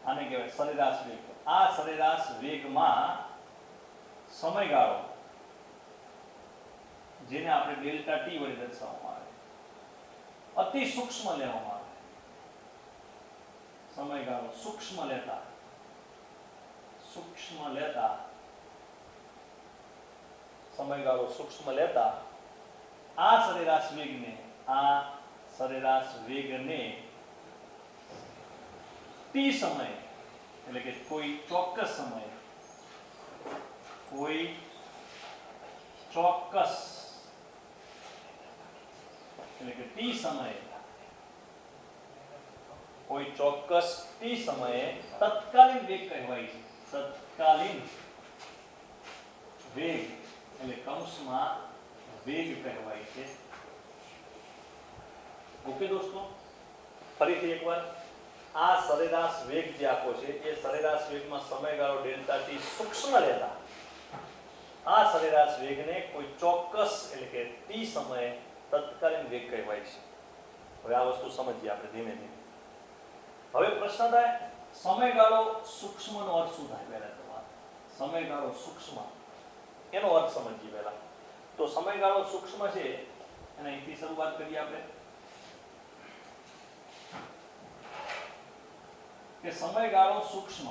[SPEAKER 1] આને કહેવાય સરેરાશ વેગ. આ સરેરાશ વેગમાં સમયગાળો જેને આપણે ડેલ્ટા t વડે દર્શાવવામાં આવે, અતિ સૂક્ષ્મ લેવામાં આવે. સમયગાળો સૂક્ષ્મ લેતા સમયગાળો સૂક્ષ્મ લેતા આ સરેરાશ વેગને t સમય એટલે કે કોઈ ચોક્કસ સમય, કોઈ ચોક્કસ એટલે કે t સમયે, કોઈ ચોક્કસ t સમયે તત્કાલીન વેગ કહેવાય છે. તત્કાલીન વેગ એટલે કૌંસમાં વેગ કહેવાય છે. ઓકે દોસ્તો, ફરીથી એકવાર આ સરેરાશ વેગ જે આપો છે એ સરેરાશ વેગમાં સમયગાળો ડેલ્ટા t સૂક્ષ્મ લેતા આ સરેરાશ વેગને કોઈ ચોક્કસ એટલે કે t સમયે તત્કાલીન વેગ કહેવાય છે. હવે આ વસ્તુ સમજીએ આપણે ધીમે ધીમે. હવે પ્રશ્ન થાય સમયગાળો સૂક્ષ્મનો અર્થ શું થાય? પહેલા તો વાત સમયગાળો સૂક્ષ્મ એનો અર્થ સમજીએ પહેલા. તો સમયગાળો સૂક્ષ્મ છે એના અહીંથી શરૂઆત કરીએ આપણે કે સમયગાળો સૂક્ષ્મ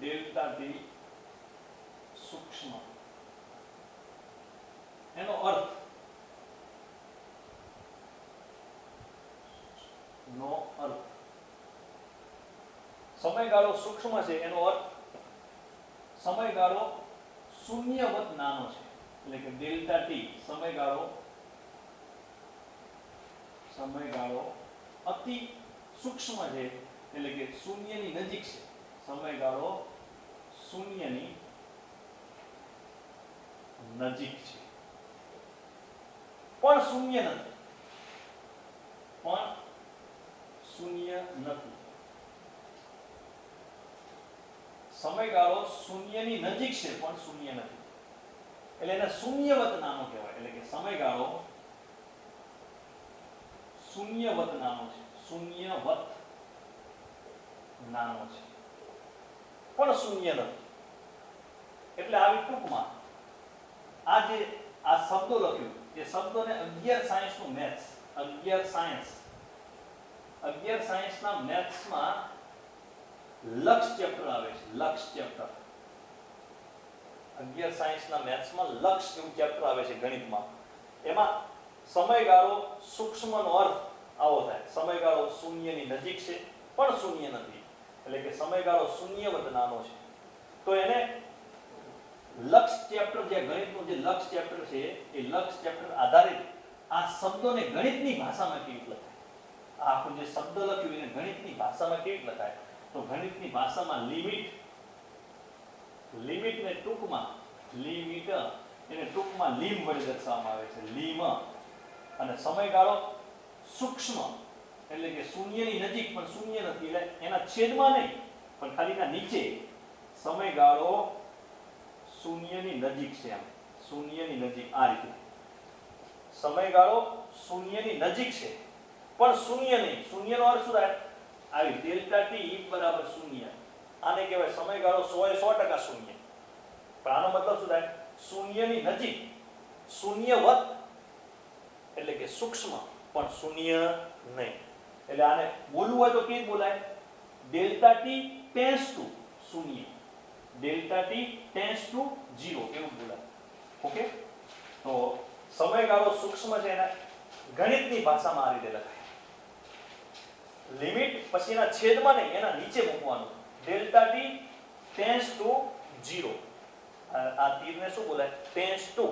[SPEAKER 1] ડેલ્ટા ટી સૂક્ષ્મ એનો અર્થ સમયગાળો સૂક્ષ્મ છે એનો અર્થ સમયગાળો શૂન્યવત નાનો છે એટલે કે ડેલ્ટા ટી સમયગાળો અતિ સૂક્ષ્મ છે એટલે કે શૂન્યની નજીક છે. સમયગાળો શૂન્યની નજીક છે પણ શૂન્ય નથી. સમયગાળો શૂન્યની નજીક છે પણ શૂન્ય નથી એટલે એને શૂન્યવત નાનો કહેવાય. એટલે કે સમયગાળો શૂન્યવત નાનો છે પણ શૂન્ય નથી. એટલે આવી ટૂંકમાં આ શબ્દો લખ્યું એ શબ્દોને 11 સાયન્સ નું મેથ્સ 11 સાયન્સના મેથ્સમાં લક્ષ ચેપ્ટર આવે છે. લક્ષ ચેપ્ટર 11 સાયન્સના મેથ્સમાં લક્ષ એવું ચેપ્ટર આવે છે ગણિતમાં. એમાં સમયગાળો સૂક્ષ્મનો અર્થ આવો થાય સમયગાળો શૂન્યની નજીક છે પણ શૂન્ય નથી એટલે કે સમયગાળો શૂન્યવત નાનો છે. તો એને લક્ષ ચેપ્ટર જે ગણિતનું જે લક્ષ ચેપ્ટર છે એ લક્ષ ચેપ્ટર આધારિત આ શબ્દોને ગણિતની ભાષામાં કેવી રીતે લખાય? આ આખું જે શબ્દ લખ્યું એને ગણિતની ભાષામાં કેવી રીતે લખાય? તો ગણિતની ભાષામાં લિમિટને ટૂંકમાં લીમ વડે દર્શાવવામાં આવે છે. લીમ. અને સમયગાળો સૂક્ષ્મ એટલે કે શૂન્યની નજીક પણ શૂન્ય નથી એટલે એના છેદમાં નહીં પણ ખાલી એના નીચે. સમયગાળો શૂન્યની નજીક છે એમ શૂન્યની નજીક આ રીતે સમયગાળો શૂન્યની નજીક છે પણ શૂન્ય નહીં. શૂન્યનો અર્થ શું થાય? આવી ડેલ્ટા ટી બરાબર શૂન્ય. આને કહેવાય સમયગાળો 100% શૂન્ય. પણ આનો મતલબ શું થાય? શૂન્યની નજીક શૂન્યવત એટલે કે સૂક્ષ્મ પણ શૂન્ય નહીં. એટલે આને બોલવું હોય તો કેવી બોલાય? ડેલ્ટા ટી ટેન્ડ્સ ટુ શૂન્ય ડેલ્ટા ટી ટેન્ડ્સ ટુ 0 એવું બોલાય. ઓકે. તો સમયગાળો સૂક્ષ્મ છે એના ગણિતની ભાષામાં આ રીતે લખાય. લિમિટ પછી એના છેદમાં નહીં એના નીચે મૂકવાનું. Delta T tends to 0. આ તીરને શું બોલાય? Tends to.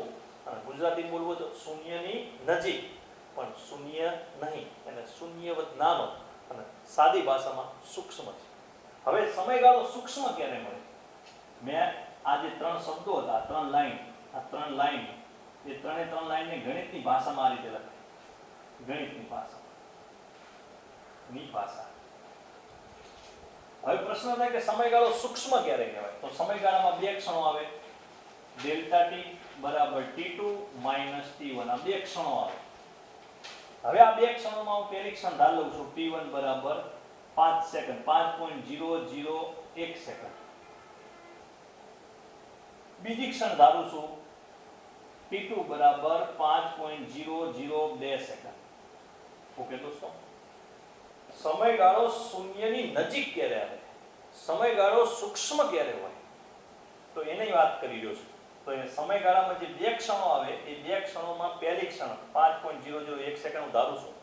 [SPEAKER 1] અને ગુજરાતી બોલવું તો શૂન્યની નજીક પણ શૂન્ય નહીં એટલે શૂન્યવત નાનો અને સાદી ભાષામાં સૂક્ષ્મ છે. હવે સમયગાળો સૂક્ષ્મ ક્યારે મળે? મેં આ જે 3 શબ્દો હતા 3 લાઈન એ ત્રણે 3 લાઈનને ગણિતની ભાષામાં આ રીતે લખાય. ગણિતની ભાષા. હવે પ્રશ્ન થાય કે સમયગાળો સૂક્ષ્મ ક્યારે કહેવાય? તો સમયગાળામાં બે ક્ષણો આવે. ડેલ્ટા ટી બરાબર t2 માઈનસ t1 આ બે ક્ષણો આવે. હવે આ બે ક્ષણોમાં હું પહેલી ક્ષણ ધાર લઉં છું t1 બરાબર 5 સેકન્ડ 5.001 સેકન્ડ. બીજી ક્ષણ ધારું છું t2 બરાબર 5.002 સેકન્ડ. ઓકે દોસ્તો. સમયગાળો શૂન્યની નજીક ક્યારે આવે? સમયગાળો સૂક્ષ્મ ક્યારે હોય? તો એની વાત કરી રહ્યો છું. તો એ સમયગાળામાં જે બે ક્ષણો આવે એ બે ક્ષણોમાં પહેલી ક્ષણ 5.001 સેકન્ડ હું ધારું છું.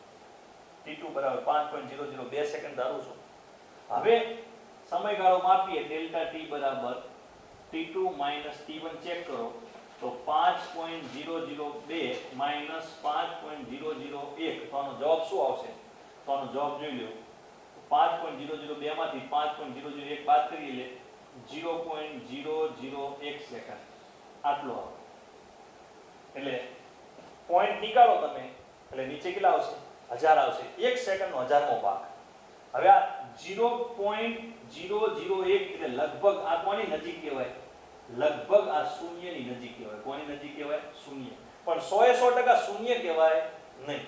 [SPEAKER 1] t2 બરાબર 5.002 સેકન્ડ ધારું છું. હવે સમયગાળો માપીએ ડેલ્ટા t બરાબર t2 માઈનસ t1 ચેક કરો તો 5.002 માઈનસ 5.001 તો આનો જવાબ શું આવશે? તો આનો જવાબ જોઈ લો. 5.002 માંથી 5.001 બાદ કરી લે 0.001 સેકન્ડ આટલો આવે. એટલે પોઈન્ટ નીકાળો તમે એટલે નીચે કેટલા આવશે? 1000 આવશે. 1 સેકન્ડનો 1000મો ભાગ. હવે આ 0.001 એટલે લગભગ આ કોની નજીક કહેવાય? લગભગ આ શૂન્યની નજીક કહેવાય. કોની નજીક કહેવાય? શૂન્ય. પણ 100% શૂન્ય કહેવાય નહીં.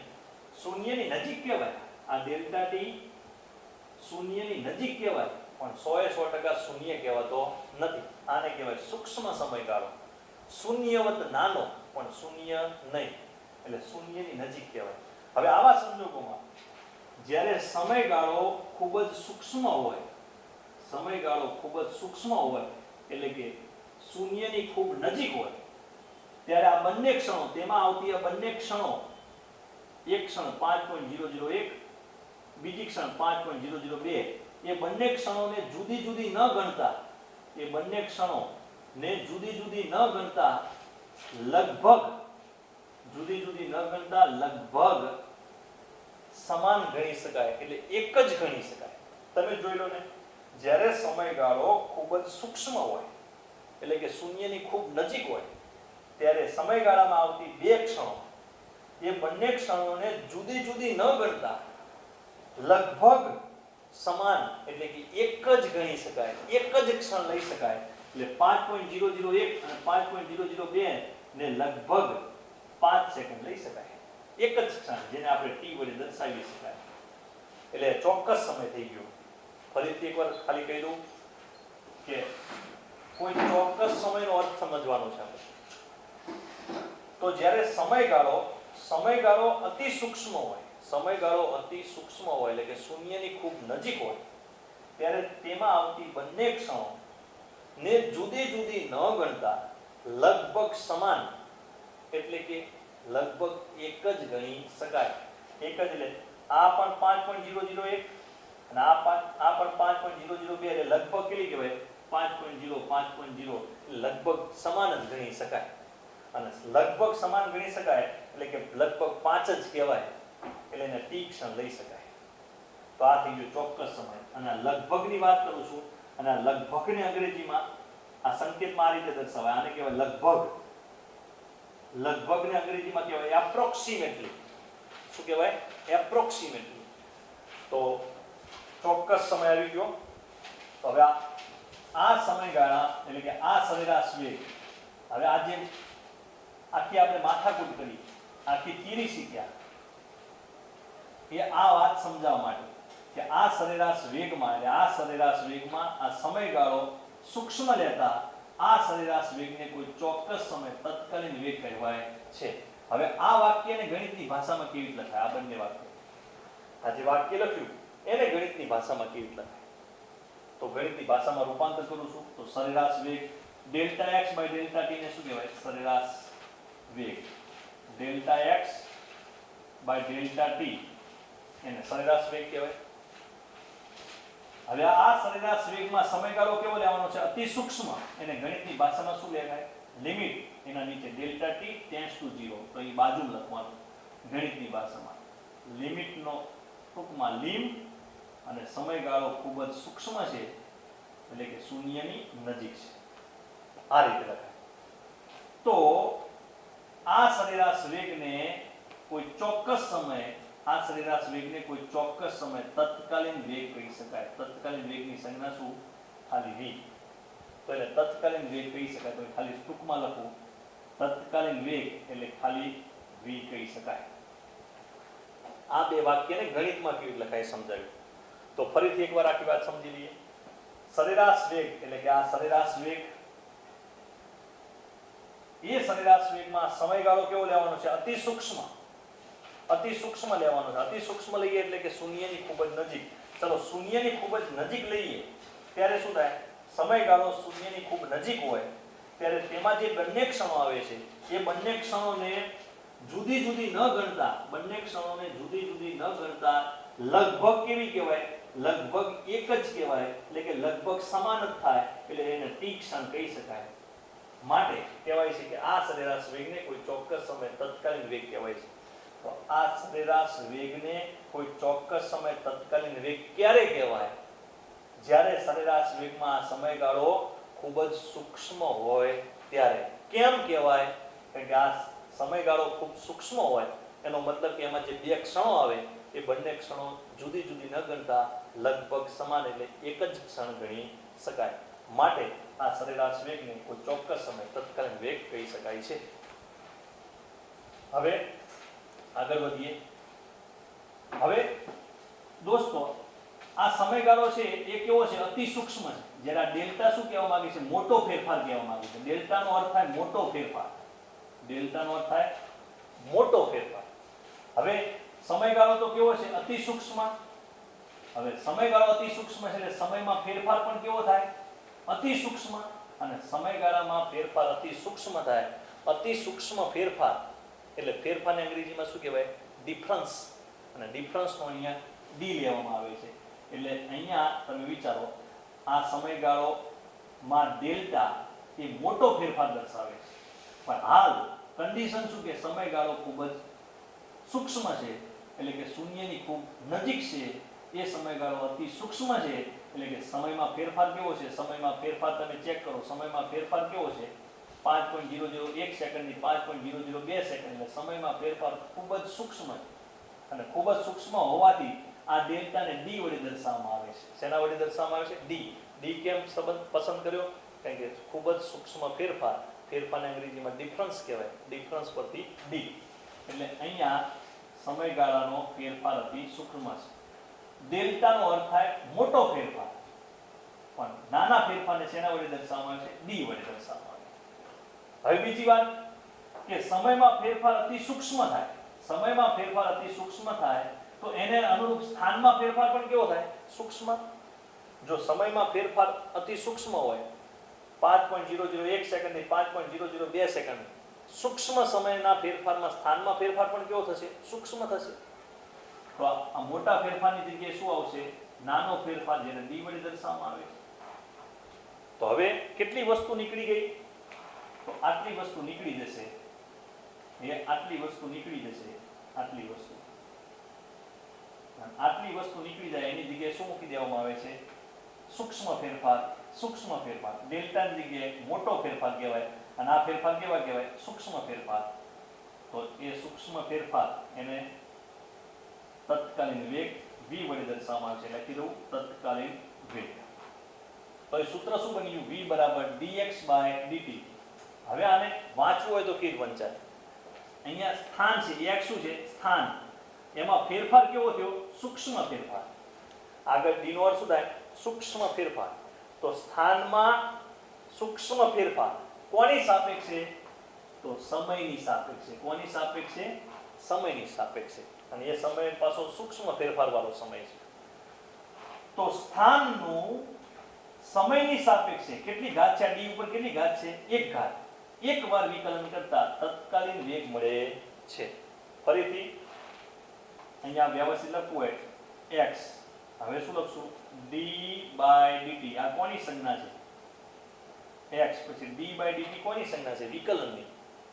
[SPEAKER 1] શૂન્યની નજીક કહેવાય. આ ડેલ્ટા ટી શૂન્યની નજીક કહેવાય પણ 100% શૂન્ય કહેવાતો નથી. આને કહેવાય સૂક્ષ્મ સમયગાળો. શૂન્યવત નાનો પણ શૂન્ય નહીં, એટલે શૂન્યની નજીક કહેવાય. હવે આવા સંજોગોમાં જ્યારે સમયગાળો ખૂબ જ સૂક્ષ્મ હોય, સમયગાળો ખૂબ જ સૂક્ષ્મ હોય એટલે કે શૂન્યની ખૂબ નજીક હોય, ત્યારે આ બંને ક્ષણો, તેમાં આવતી આ બંને ક્ષણો, એક ક્ષણ 5.001, બીજી ક્ષણ 5.002, એ બંને ક્ષણોને જુદી જુદી ન ગણતા, એ બંને ક્ષણોને જુદી જુદી ન ગણતા લગભગ સમાન ગણી શકાય, એટલે એક જ ગણી શકાય. તમે જોઈ લો ને, જ્યારે સમયગાળો ખૂબ જ સૂક્ષ્મ હોય એટલે કે શૂન્યની ખૂબ નજીક હોય, ત્યારે સમયગાળામાં આવતી બે ક્ષણો, એ બંને ક્ષણોને જુદી જુદી ન ગણતા લગભગ સમાન એટલે કે એક જ ગણી શકાય, એક જ ક્ષણ લઈ શકાય. એટલે 5.001 અને 5.002 ને લગભગ 5 સેકન્ડ લઈ શકાય. એક જ ક્ષણ, જેને આપણે t વડે દર્શાવી શકાય. એટલે ચોક્કસ સમય થઈ ગયો. ફરીથી એકવાર ખાલી કહી દઉં કે કોઈ ચોક્કસ સમયનો અર્થ સમજવાનો છે આપણે. તો જ્યારે સમયગાળો અતિ સૂક્ષ્મ હોય, સમયગાળો અતિ સૂક્ષ્મ હોય એટલે કે શૂન્યની ખૂબ નજીક હોય, ત્યારે તેમાં આવતી બંને ક્ષણો ને જુદી જુદી ન ગણતા લગભગ સમાન એટલે કે લગભગ એક જ ગણી શકાય. એક જ, એટલે આ પણ 5.001 અને આ પણ 5.002, એટલે લગભગ કેટલી કહેવાય? 5.0 લગભગ સમાન જ ગણી શકાય. અને લગભગ સમાન ગણી શકાય એટલે કે લગભગ 5 જ કહેવાય, એટલે એને ટી ક્ષણ લઈ શકાય. તો આ થઈ ગયો ચોક્કસ સમય. અને લગભગની વાત કરું છું, અને લગભગને અંગ્રેજીમાં આ સંકેતમાં આ રીતે દર્શાવાય. આને કહેવાય લગભગ. લગભગને અંગ્રેજીમાં કહેવાય એપ્રોક્સિમેટલી. શું કહેવાય? એપ્રોક્સિમેટલી. તો ચોક્કસ સમય આવી ગયો. તો હવે આ સમયગાળા એટલે કે આ સરેરાશ વેગ, હવે આ જે આખી આપણે માથાકૂટ કરી, આખી થિયરી શીખ્યા, એ આ વાત સમજાવવા માટે કે આ સરેરાશ વેગમાં, એટલે આ સરેરાશ વેગમાં આ સમયગાળો સૂક્ષ્મ લેતા આ સરેરાશ વેગને કોઈ ચોક્કસ સમય તત્કાલીન વેગ કહેવાય છે. હવે આ વાક્યને ગણિતની ભાષામાં કેવી રીતે લખાય? આ બંને વાક્ય, આ જે વાક્ય લખ્યું એને ગણિતની ભાષામાં કેવી રીતે લખાય? તો ગણિતની ભાષામાં રૂપાંતર કરું છું. તો સરેરાશ વેગ delta x by delta t ને શું કહેવાય? સરેરાશ વેગ. Delta x by delta t એને સરેરાશ વેગ કહેવાય. હવે આ સરેરાશ વેગમાં સમયગાળો કેવો લેવાનો છે? અતિ સૂક્ષ્મ. એને ગણિતની ભાષામાં શું લેવાય? લિમિટ. એના નીચે ડેલ્ટા t ટેન્ડ્સ ટુ 0, તો એ બાજુમાં લખવાનું ગણિતની ભાષામાં. લિમિટનો ટૂંકમાં લીમ, અને સમયગાળો ખૂબ જ સૂક્ષ્મ છે એટલે કે શૂન્યની નજીક છે. આ રીતે લખાય. તો આ સરેરાશ વેગને કોઈ ચોક્કસ સમયે, આ સરેરાશ વેગને કોઈ ચોક્કસ સમય તત્કાલીન વેગ કહી શકાય. તત્કાલીન વેગની સંજ્ઞા શું? ખાલી v. તો એટલે તત્કાલીન વેગ કહી શકાય. તો ખાલી ટૂંકમાં લખું, તત્કાલીન વેગ એટલે ખાલી v કહી શકાય. આ બે વાક્યને ગણિતમાં કેવી રીતે લખાય સમજાવ્યું. તો ફરીથી એકવાર આખી વાત સમજી લઈએ. સરેરાશ વેગ એટલે કે આ સરેરાશ વેગ, એ સરેરાશ વેગમાં સમયગાળો કેવો લેવાનો છે? અતિ સૂક્ષ્મ. અતિ સૂક્ષ્મ લેવાનો છે. અતિ સૂક્ષ્મ લઈએ એટલે કે શૂન્યની ખૂબ જ નજીક. ચલો શૂન્યની ખૂબ જ નજીક લઈએ ત્યારે શું થાય? સમયગાળો શૂન્યની ખૂબ નજીક હોય ત્યારે તેમાં જે બંને ક્ષણો આવે છે એ બંને ક્ષણોને જુદી જુદી ન ગણતા, બંને ક્ષણોને જુદી જુદી ન ગણતા લગભગ કેવી કહેવાય? લગભગ એક જ કહેવાય, એટલે કે લગભગ સમાન જ થાય, એટલે એને ટી ક્ષણ કહી શકાય. માટે કહેવાય છે કે આ સરેરાશ વેગને કોઈ ચોક્કસ સમય તત્કાલીન વેગ કહેવાય છે. તો આ સરેરાશ વેગને કોઈ ચોક્કસ સમય તત્કાલીન વેગ ક્યારે કહેવાય? જ્યારે સરેરાશ વેગમાં આ સમયગાળો ખૂબ જ સૂક્ષ્મ હોય ત્યારે. કેમ કહેવાય? કારણ કે આ સમયગાળો ખૂબ સૂક્ષ્મ હોય, એનો મતલબ કે એમાં જે બે ક્ષણો આવે એ બંને ક્ષણો જુદી જુદી ન ગણતા લગભગ સમાન એટલે એક જ ક્ષણ ગણી શકાય. માટે આ સરેરાશ વેગને કોઈ ચોક્કસ સમય તત્કાલીન વેગ કહી શકાય છે. હવે આગળ વધીએ. હવે દોસ્તો આ સમયગાળો છે એ કેવો છે? અતિ સૂક્ષ્મ છે. જ્યારે આ ડેલ્ટા શું કહેવા માંગે છે? મોટો ફેરફાર કહેવા માંગે છે. ડેલ્ટાનો અર્થ થાય મોટો ફેરફાર. ડેલ્ટાનો અર્થ થાય મોટો ફેરફાર. હવે સમયગાળો તો કેવો છે? અતિ સૂક્ષ્મ. હવે સમયગાળો અતિ સૂક્ષ્મ છે એટલે સમયમાં ફેરફાર પણ કેવો થાય? અતિ સૂક્ષ્મ. અને સમયગાળામાં ફેરફાર અતિ સૂક્ષ્મ થાય. અતિ સૂક્ષ્મ ફેરફાર એટલે ફેરફારને અંગ્રેજીમાં શું કહેવાય? ડિફરન્સ. અને ડિફરન્સનો અહીંયા ડી લેવામાં આવે છે. એટલે અહીંયા તમે વિચારો આ સમયગાળોમાં ડેલ્ટા એ મોટો ફેરફાર દર્શાવે છે. પણ હાલ કન્ડિશન શું કે સમયગાળો ખૂબ જ સૂક્ષ્મ છે એટલે કે શૂન્યની ખૂબ નજીક છે. એ સમયગાળો અતિ સૂક્ષ્મ છે એટલે કે સમયમાં ફેરફાર કેવો છે? સમયમાં ફેરફાર તમે ચેક કરો. સમયમાં ફેરફાર કેવો છે? 5.001 સેકન્ડથી 5.002 સેકન્ડ. એટલે સમયમાં ફેરફાર ખૂબ જ સૂક્ષ્મ છે. અને ખૂબ જ સૂક્ષ્મ હોવાથી આ ડેલ્ટાને ડી વડે દર્શાવવામાં આવે છે. શેના વડે દર્શાવવામાં આવે છે? ડી. ડી કેમ સંબંધ પસંદ કર્યો? કારણ કે ખૂબ જ સૂક્ષ્મ ફેરફાર. ફેરફારને અંગ્રેજીમાં ડિફરન્સ કહેવાય. ડિફરન્સ પરથી ડી. એટલે અહીંયા સમયગાળાનો ફેરફાર અતિ સૂક્ષ્મ છે. ડેલ્ટાનો અર્થ થાય મોટો ફેરફાર. પણ નાના ફેરફારને શેના વડે દર્શાવવામાં આવે છે? ડી વડે દર્શાવવામાં આવે છે. હવે બીજી વાત કે સમયમાં ફેરફાર અતિ સૂક્ષ્મ થાય. સમયમાં ફેરફાર અતિ સૂક્ષ્મ થાય તો એને અનુરૂપ સ્થાનમાં ફેરફાર પણ કેવો થાય? સૂક્ષ્મ. જો સમયમાં ફેરફાર અતિ સૂક્ષ્મ હોય 5.001 સેકન્ડથી 5.002 સેકન્ડ, સૂક્ષ્મ સમયના ફેરફારમાં સ્થાનમાં ફેરફાર પણ કેવો થશે? સૂક્ષ્મ થશે. તો આ મોટા ફેરફારની જગ્યાએ શું આવશે? નાનો ફેરફાર, જેને ડી વડે દર્શાવવામાં આવે છે. તો હવે કેટલી વસ્તુ નીકળી ગઈ? તો આટલી વસ્તુ નીકળી જશે. આટલી વસ્તુ નીકળી જશે. આટલી વસ્તુ નીકળી જાય એની જગ્યાએ શું મૂકી દેવામાં આવે છે? સૂક્ષ્મ ફેરફાર. સૂક્ષ્મ ફેરફાર ડેલ્ટાની જગ્યાએ મોટો ફેરફાર કહેવાય અને આ ફેરફાર કેવા કહેવાય? સૂક્ષ્મ ફેરફાર. તો એ સૂક્ષ્મ ફેરફાર એને તત્કાલીન વેગ v વડે દર્શાવવામાં આવે છે. લખી દઉં તત્કાલીન વેગ. તો એ સૂત્ર શું બન્યું? v dx/dt. હવે આને વાંચવું હોય તો કેવી વંચાય? અહીંયા સ્થાન છે, x શું છે? સ્થાન. એમાં ફેરફાર કેવો થયો? સૂક્ષ્મ ફેરફાર. આગળ d નો અર્થ શું થાય? સૂક્ષ્મ ફેરફાર. તો સ્થાનમાં સૂક્ષ્મ ફેરફાર કોની સાપેક્ષે? તો સમયની સાપેક્ષે. કોની સાપેક્ષે? સમયની સાપેક્ષે. અને એ સમય પાછો સૂક્ષ્મ ફેરફાર વાળો સમય છે. તો સ્થાનનું સમયની સાપેક્ષે કેટલી ઘાત છે? ડી ઉપર કેટલી ઘાત છે? 1 ઘાત. એક વાર વિકલન કરતા તત્કાલીન વેગ મળે છે. ફરીથી અહીંયા વ્યવસ્થિત લખવું હોય x. હવે શું લખશું? d/dt. આ કોની સંજ્ઞા છે? x. પછી d/dt કોની સંજ્ઞા છે? વિકલનની.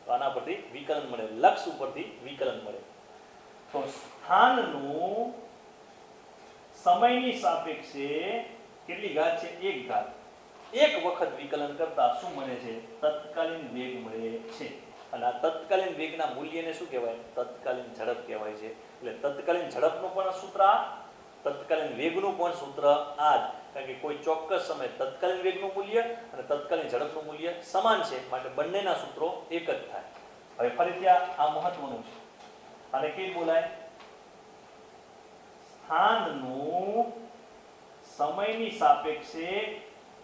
[SPEAKER 1] તો આના પરથી વિકલન મળે. લક્ષ ઉપરથી વિકલન મળે. તો સ્થાનનું સમયની સાપેક્ષે કેટલી ઘાત છે? 1 ઘાત. એક વખત વિકલન કરતા શું મળે છે? તત્કાલીન વેગ મળે છે. અને આ તત્કાલીન વેગના મૂલ્યને શું કહેવાય? તત્કાલીન ઝડપ કહેવાય છે. એટલે તત્કાલીન ઝડપનું પણ સૂત્ર આ, તત્કાલીન વેગનું પણ સૂત્ર આ જ. કારણ કે કોઈ ચોક્કસ સમય તત્કાલીન વેગનું મૂલ્ય અને તત્કાલીન ઝડપનું મૂલ્ય સમાન છે, માટે બંનેના સૂત્રો એક જ થાય. હવે ફરીથી આ મહત્વનું છે. અને કેવી બોલાય? સ્થાનનું સમયની સાપેક્ષે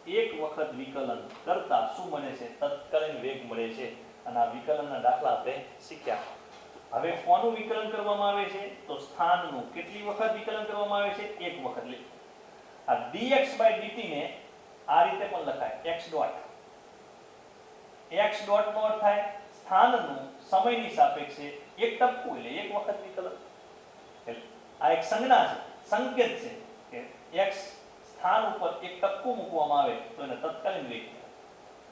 [SPEAKER 1] એક વખત વિકલન કરતા શું મળે છે? તત્કાલીન વેગ મળે છે. અને આ વિકલનના દાખલા આપણે શીખ્યા. હવે કોનું વિકલન કરવામાં આવે છે? તો સ્થાનનું. કેટલી વખત વિકલન કરવામાં આવે છે? એક વખત. આ dx/dt ને આ રીતે પણ લખાય x ડોટ. x ડોટ નો અર્થ થાય સ્થાનનું સમયની સાપેક્ષે એક ટપકું, એટલે એક વખત વિકલન. આ એક સંજ્ઞા છે, સંકેત છે કે x સ્થાન ઉપર એક ટપકું મૂકવામાં આવે તો એને તત્કાલીન વેગ કહેવાય.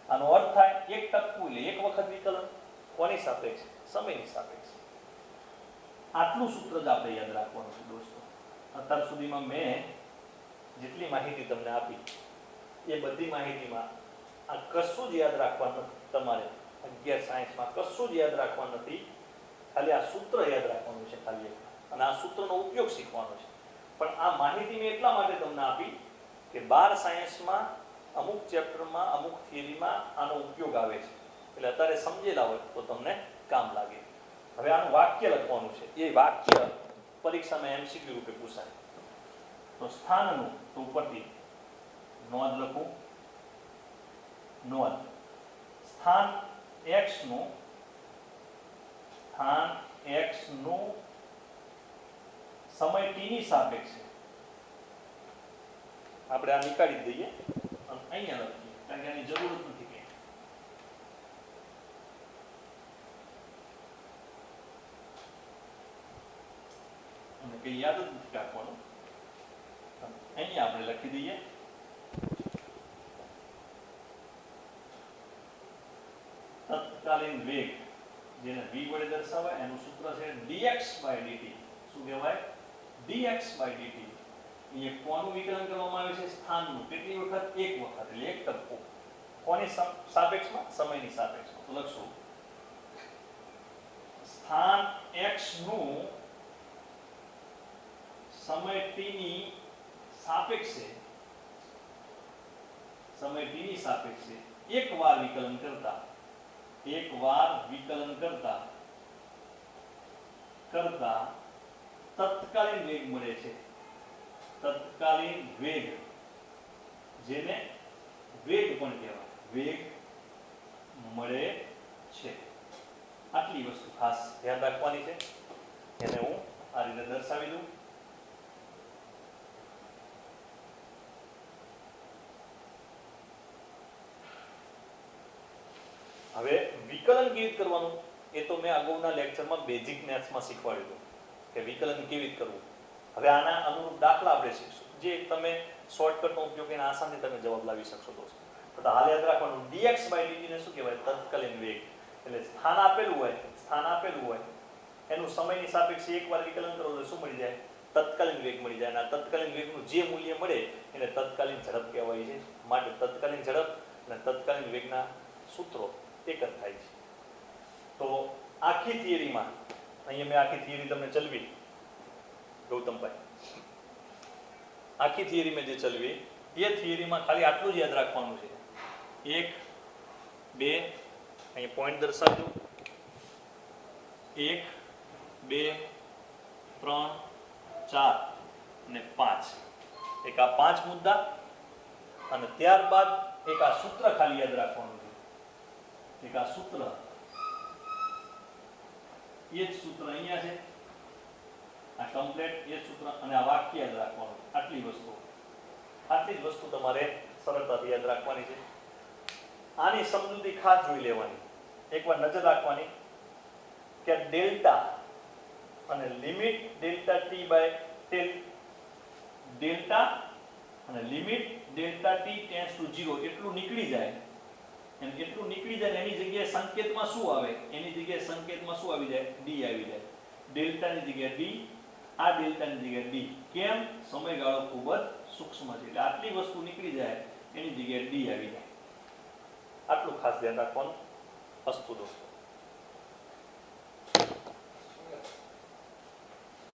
[SPEAKER 1] આનો અર્થ થાય એક ટપકું એટલે એક વખત વિકલન. કોની સાપેક્ષે? સમયની સાપેક્ષે. આટલું સૂત્ર જ આપણે યાદ રાખવાનું છે દોસ્તો. અત્યાર સુધીમાં મેં જેટલી માહિતી તમને આપી એ બધી માહિતીમાં આ કશું જ યાદ રાખવાનું નથી. તમારે 11 સાયન્સમાં કશું જ યાદ રાખવાનું નથી. ખાલી આ સૂત્ર યાદ રાખવાનું છે. ખાલી અને આ સૂત્રનો ઉપયોગ શીખવાનો છે. પણ આ માહિતી મેં એટલા માટે તમને આપી કે 12 સાયન્સમાં અમુક ચેપ્ટરમાં અમુક થિયરીમાં આનો ઉપયોગ આવે છે, એટલે અત્યારે સમજેલા હોય તો તમને કામ લાગે. હવે આનું વાક્ય લખવાનું છે. એ વાક્ય પરીક્ષામાં એમસીક્યુ રૂપે પૂછાય. તો સ્થાનનું તો ઉપરથી નોંધ લખું. નોંધ સ્થાન x નું સમય t ની સાપેક્ષે આપણે આ નીકાળી દઈએ અને અહીંયા લખીએ, કારણ કે આની જરૂર જ નથી કઈ. અને કઈ યાદ જ નથી રાખવાનું. અહીંયા આપણે લખી દઈએ તત્કાલીન વેગ, જેને v વડે દર્શાવાય, એનું સૂત્ર છે dx/dt. શું કહેવાય? dx/dt. એ કોનું વિકલન કરવામાં આવે છે? સ્થાનનું. કેટલી વખત? એક વખત, એટલે એક ટપકો. કોની સાપેક્ષમાં? સમયની સાપેક્ષમાં. તો લખશું સ્થાન x નું સમય t ની સાપેક્ષે એકવાર વિકલન કરતા તત્કાલીન વેગ મળે છે. તત્કાલીન વેગ, જેને વેગ પણ કહેવાય, વેગ મળે છે. આટલી વસ્તુ ખાસ ધ્યાન રાખવાની છે. એને હું આ રીતે દર્શાવી દઉં. હવે વિકલન કેવી રીતે કરવાનું એ તો મેં અગાઉના લેક્ચરમાં બેઝિક મેથ્સમાં શીખવાડ્યું હતું કે વિકલન કેવી રીતે કરવું. હવે આના અનુરૂપ દાખલા આપણે શીખશું, જે તમે શોર્ટકટનો ઉપયોગ કરીને આસાનથી તમે જવાબ લાવી શકશો દોસ્તો. તો હાલ યાદ રાખવાનું, dx/dt ને શું કહેવાય? તત્કાલીન વેગ. એટલે સ્થાન આપેલું હોય એનું સમયની સાપેક્ષે એકવાર વિકલન કરો તો શું મળી જાય? તત્કાલીન વેગ મળી જાય. અને આ તત્કાલીન વેગનું જે મૂલ્ય મળે એને તત્કાલીન ઝડપ કહેવાય છે. માટે તત્કાલીન ઝડપ અને તત્કાલીન વેગના સૂત્રો એક જ થાય છે. તો આખી થિયરીમાં, અહીંયા મેં આખી થિયરી તમને ચલવી ગૌતમભાઈ, આખી થિયરી મેં જે ચલવી એ થિયરીમાં ખાલી આટલું જ યાદ રાખવાનું છે. 1 2 અહીંયા પોઈન્ટ દર્શાવી દઉં. 1 2 3 4 અને 5. એક આ 5 મુદ્દા અને ત્યારબાદ એક આ સૂત્ર ખાલી યાદ રાખવાનું છે. એક આ સૂત્ર, એ જ સૂત્ર અહીંયા છે, આ કમ્પ્લીટ એ જ સૂત્ર, અને આ વાક્ય યાદ રાખવાનું. આટલી જ વસ્તુ તમારે સરળતાથી યાદ રાખવાની છે. આની સમજૂતી ખાસ જોઈ લેવાની. એકવાર નજર રાખવાની કે ડેલ્ટા અને limit delta t tends to 0 એટલું નીકળી જાય. એની જગ્યાએ સંકેતમાં શું આવે? શું આવી જાય? d આવી જાય. ડેલ્ટાની જગ્યાએ d, આ ડેલ્ટાની જગ્યાએ d. કેમ? સમયગાળો ખૂબ જ સૂક્ષ્મ છે, એટલે આટલી વસ્તુ નીકળી જાય, એની જગ્યાએ d આવી જાય. આટલું ખાસ ધ્યાન રાખવાનું. અસ્તુ દોસ્તો.